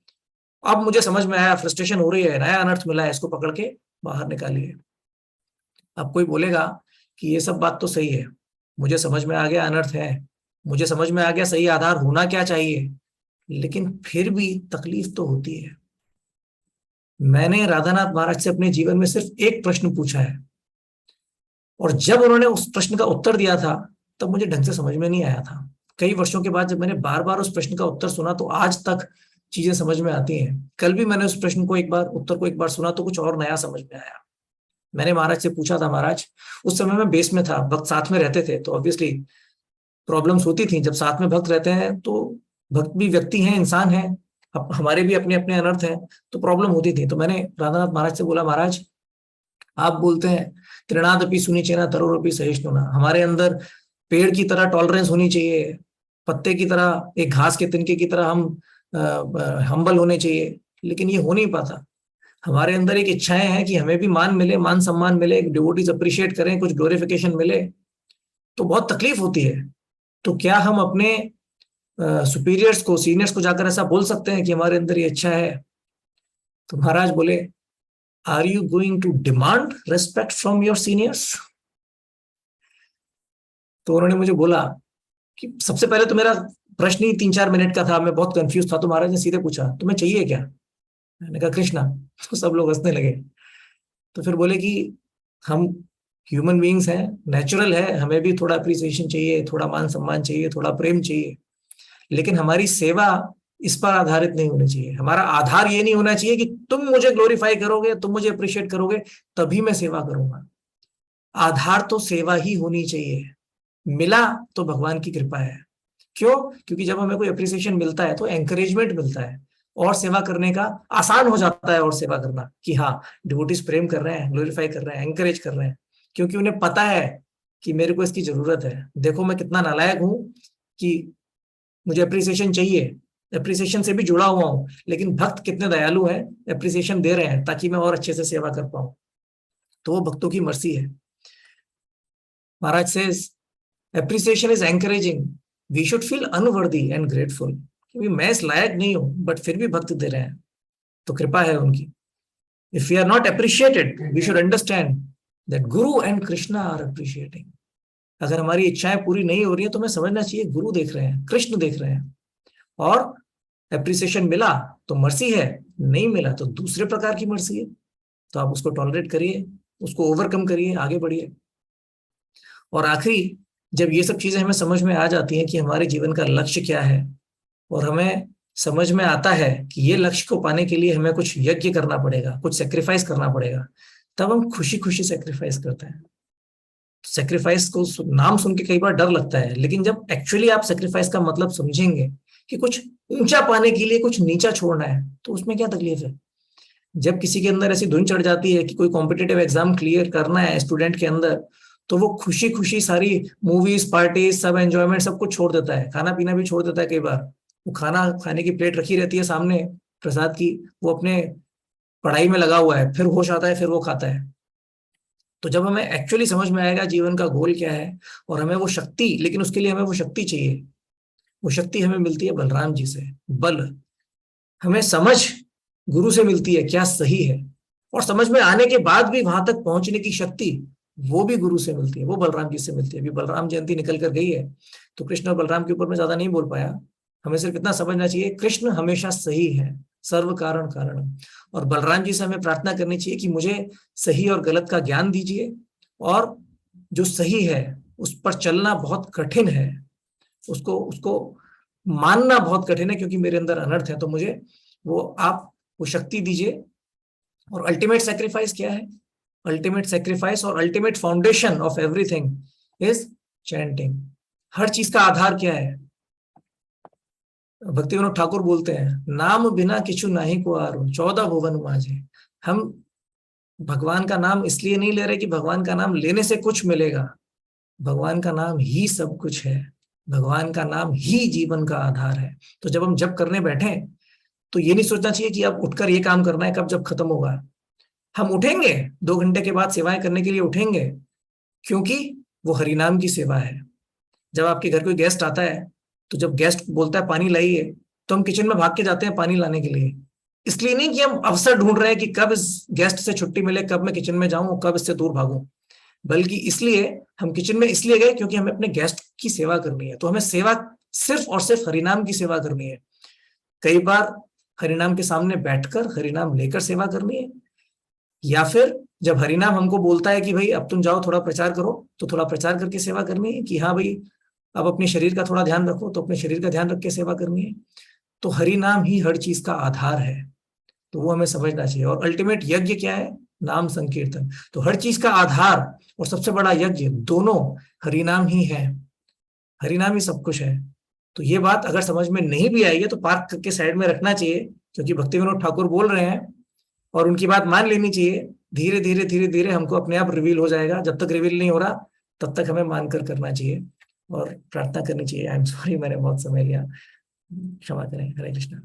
अब मुझे समझ में आया, फ्रस्ट्रेशन हो रही है, नया अनर्थ मिला है, इसको पकड़ के बाहर निकालिए। अब कोई बोलेगा कि ये सब बात तो सही है, मुझे समझ में आ गया अनर्थ है, मुझे समझ में आ गया सही आधार होना क्या चाहिए, लेकिन फिर भी तकलीफ तो होती है। मैंने राधानाथ महाराज से अपने जीवन में सिर्फ एक प्रश्न पूछा है, और जब उन्होंने उस प्रश्न का उत्तर दिया था तब मुझे ढंग से समझ में नहीं आया था। कई वर्षों के बाद जब मैंने बार बार उस प्रश्न का उत्तर सुना तो आज तक चीजें समझ में आती हैं। कल भी मैंने उस प्रश्न को एक बार, उत्तर को एक बार सुना तो कुछ और नया समझ में आया। मैंने महाराज से पूछा था, महाराज उस समय मैं बेस में था, भक्त साथ में रहते थे, तो ऑब्वियसली प्रॉब्लम्स होती थी। जब साथ में भक्त रहते हैं तो भक्त भी व्यक्ति हैं, इंसान हैं, अब हमारे भी अपने अपने अनर्थ हैं, तो प्रॉब्लम होती थी। तो मैंने राधानाथ महाराज से बोला, महाराज आप बोलते हैं तृणादपि सुनिचेना तरोरपि सहिष्णुना, हमारे अंदर पेड़ की तरह टॉलरेंस होनी चाहिए, पत्ते की तरह, एक घास के तिनके की तरह हम हम्बल होने चाहिए, लेकिन ये हो नहीं पाता। हमारे अंदर एक इच्छाएं हैं कि हमें भी मान मिले, मान सम्मान मिले, डिवोटीज अप्रिशिएट करें, कुछ ग्लोरिफिकेशन मिले, तो बहुत तकलीफ होती है। तो क्या हम अपने सुपीरियर्स को, सीनियर्स को जाकर ऐसा बोल सकते हैं कि हमारे अंदर ये अच्छा है? तो महाराज बोले, are you going to demand respect from your seniors? तो उन्होंने मुझे बोला कि सबसे पहले तो मेरा प्रश्न ही 3-4 मिनट का था, मैं बहुत कंफ्यूज था। तो महाराज ने सीधे पूछा, तुम्हें चाहिए क्या? मैंने कहा कृष्णा। तो सब लोग हंसने लगे। तो फिर बोले कि हम ह्यूमन बीइंग्स हैं, नेचुरल है, हमें भी थोड़ा अप्रिसिएशन चाहिए, थोड़ा मान सम्मान चाहिए, थोड़ा प्रेम चाहिए, लेकिन हमारी सेवा इस पर आधारित नहीं होनी चाहिए। हमारा आधार ये नहीं होना चाहिए कि तुम मुझे ग्लोरीफाई करोगे, तुम मुझे अप्रिशिएट करोगे तभी मैं सेवा करूंगा। आधार तो सेवा ही होनी चाहिए। मिला तो भगवान की कृपा है। क्यों? क्योंकि जब हमें कोई अप्रिसिएशन मिलता है तो एंकरेजमेंट मिलता है, और सेवा करने का आसान हो जाता है। और सेवा करना कि हाँ, डिवोटीज प्रेम कर रहे हैं, ग्लोरीफाई कर रहे हैं, एंकरेज कर रहे हैं, क्योंकि उन्हें पता है कि मेरे को इसकी जरूरत है। देखो मैं कितना नालायक हूं कि मुझे अप्रिसिएशन चाहिए, अप्रिसिएशन से भी जुड़ा हुआ हूं, लेकिन भक्त कितने दयालु हैं, अप्रिसिएशन दे रहे हैं ताकि मैं और अच्छे से सेवा कर पाऊं। तो वो भक्तों की मर्जी है। महाराज से appreciation is encouraging. We should feel unworthy and grateful. क्योंकि मैं इस लायक नहीं हूं, बट फिर भी भक्त दे रहे हैं, तो कृपा है उनकी। If we are not appreciated, we should understand that Guru and Krishna are appreciating. अगर हमारी इच्छाएं पूरी नहीं हो रही है तो हमें समझना चाहिए गुरु देख रहे हैं, कृष्ण देख रहे हैं। और अप्रिसिएशन मिला तो मर्सी है, नहीं मिला तो दूसरे प्रकार की मर्सी है। तो आप उसको टॉलरेट करिए, उसको ओवरकम करिए, आगे बढ़िए। और आखिरी, जब ये सब चीजें हमें समझ में आ जाती हैं कि हमारे जीवन का लक्ष्य क्या है, और हमें समझ में आता है कि ये लक्ष्य को पाने के लिए हमें कुछ यज्ञ करना पड़ेगा, कुछ सेक्रीफाइस करना पड़ेगा, तब हम खुशी खुशी सेक्रीफाइस करते हैं। सेक्रीफाइस को नाम सुन के कई बार डर लगता है, लेकिन जब एक्चुअली आप सेक्रीफाइस का मतलब समझेंगे कि कुछ ऊंचा पाने के लिए कुछ नीचा छोड़ना है, तो उसमें क्या तकलीफ है। जब किसी के अंदर ऐसी धुन चढ़ जाती है कि कोई कॉम्पिटेटिव एग्जाम क्लियर करना है स्टूडेंट के अंदर, तो वो खुशी खुशी सारी मूवीज, पार्टीज, सब एंजॉयमेंट सब कुछ छोड़ देता है, खाना पीना भी छोड़ देता है। कई बार वो खाना खाने की प्लेट रखी रहती है सामने प्रसाद की, वो अपने पढ़ाई में लगा हुआ है, फिर होश आता है, फिर वो खाता है। तो जब हमें एक्चुअली समझ में आएगा जीवन का गोल क्या है, और हमें वो शक्ति, लेकिन उसके लिए हमें वो शक्ति चाहिए। वो शक्ति हमें मिलती है बलराम जी से। बल हमें समझ गुरु से मिलती है क्या सही है, और समझ में आने के बाद भी वहां तक पहुंचने की शक्ति वो भी गुरु से मिलती है, वो बलराम जी से मिलती है। अभी बलराम जयंती निकल कर गई है, तो कृष्ण और बलराम के ऊपर मैं ज्यादा नहीं बोल पाया। हमें सिर्फ इतना समझना चाहिए, कृष्ण हमेशा सही है, सर्व कारण कारण। और बलराम जी से हमें प्रार्थना करनी चाहिए कि मुझे सही और गलत का ज्ञान दीजिए, और जो सही है उस पर चलना बहुत कठिन है, उसको उसको मानना बहुत कठिन है, क्योंकि मेरे अंदर अनर्थ है। तो मुझे वो आप वो शक्ति दीजिए। और अल्टीमेट सेक्रीफाइस क्या है? अल्टीमेट सेक्रीफाइस और ultimate foundation of everything is chanting. हर चीज का आधार क्या है? भक्ति विनोद ठाकुर बोलते हैं, नाम बिना किछु नाही को आरो 14 भुवन मांझे। हम भगवान का नाम इसलिए नहीं ले रहे कि भगवान का नाम लेने से कुछ मिलेगा। भगवान का नाम ही सब कुछ है, भगवान का नाम ही जीवन का आधार है। तो जब हम जप करने बैठे, तो ये नहीं सोचना चाहिए कि अब उठकर ये काम करना है, कब जब खत्म होगा। हम उठेंगे 2 घंटे के बाद सेवाएं करने के लिए उठेंगे, क्योंकि वो हरिनाम की सेवा है। जब आपके घर कोई गेस्ट आता है, तो जब गेस्ट बोलता है पानी लाइए, तो हम किचन में भाग के जाते हैं पानी लाने के लिए। इसलिए नहीं कि हम अवसर ढूंढ रहे हैं कि कब इस गेस्ट से छुट्टी मिले, कब मैं किचन में जाऊं, कब इससे दूर भागूं, बल्कि इसलिए हम किचन में इसलिए गए क्योंकि हमें अपने गेस्ट की सेवा करनी है। तो हमें सेवा सिर्फ और सिर्फ हरिनाम की सेवा करनी है। कई बार हरिनाम के सामने बैठकर हरिनाम लेकर सेवा करनी है, या फिर जब हरिनाम हमको बोलता है कि भाई अब तुम जाओ थोड़ा प्रचार करो, तो थोड़ा प्रचार करके सेवा करनी है। कि हाँ भाई अब अपने शरीर का थोड़ा ध्यान रखो, तो अपने शरीर का ध्यान रख के सेवा करनी है। तो हरिनाम ही हर चीज का आधार है, तो वो हमें समझना चाहिए। और अल्टीमेट यज्ञ क्या है? नाम संकीर्तन। तो हर चीज का आधार और सबसे बड़ा यज्ञ दोनों हरिनाम ही है, हरिनाम ही सब कुछ है। तो ये बात अगर समझ में नहीं भी आई है तो पार्क करके साइड में रखना चाहिए, क्योंकि भक्ति विनोद ठाकुर बोल रहे हैं और उनकी बात मान लेनी चाहिए। धीरे धीरे धीरे धीरे हमको अपने आप रिवील हो जाएगा। जब तक रिवील नहीं हो रहा तब तक हमें मानकर करना चाहिए और प्रार्थना करनी चाहिए। आई एम सॉरी, मैंने बहुत समय लिया, क्षमा करें। हरे कृष्णा।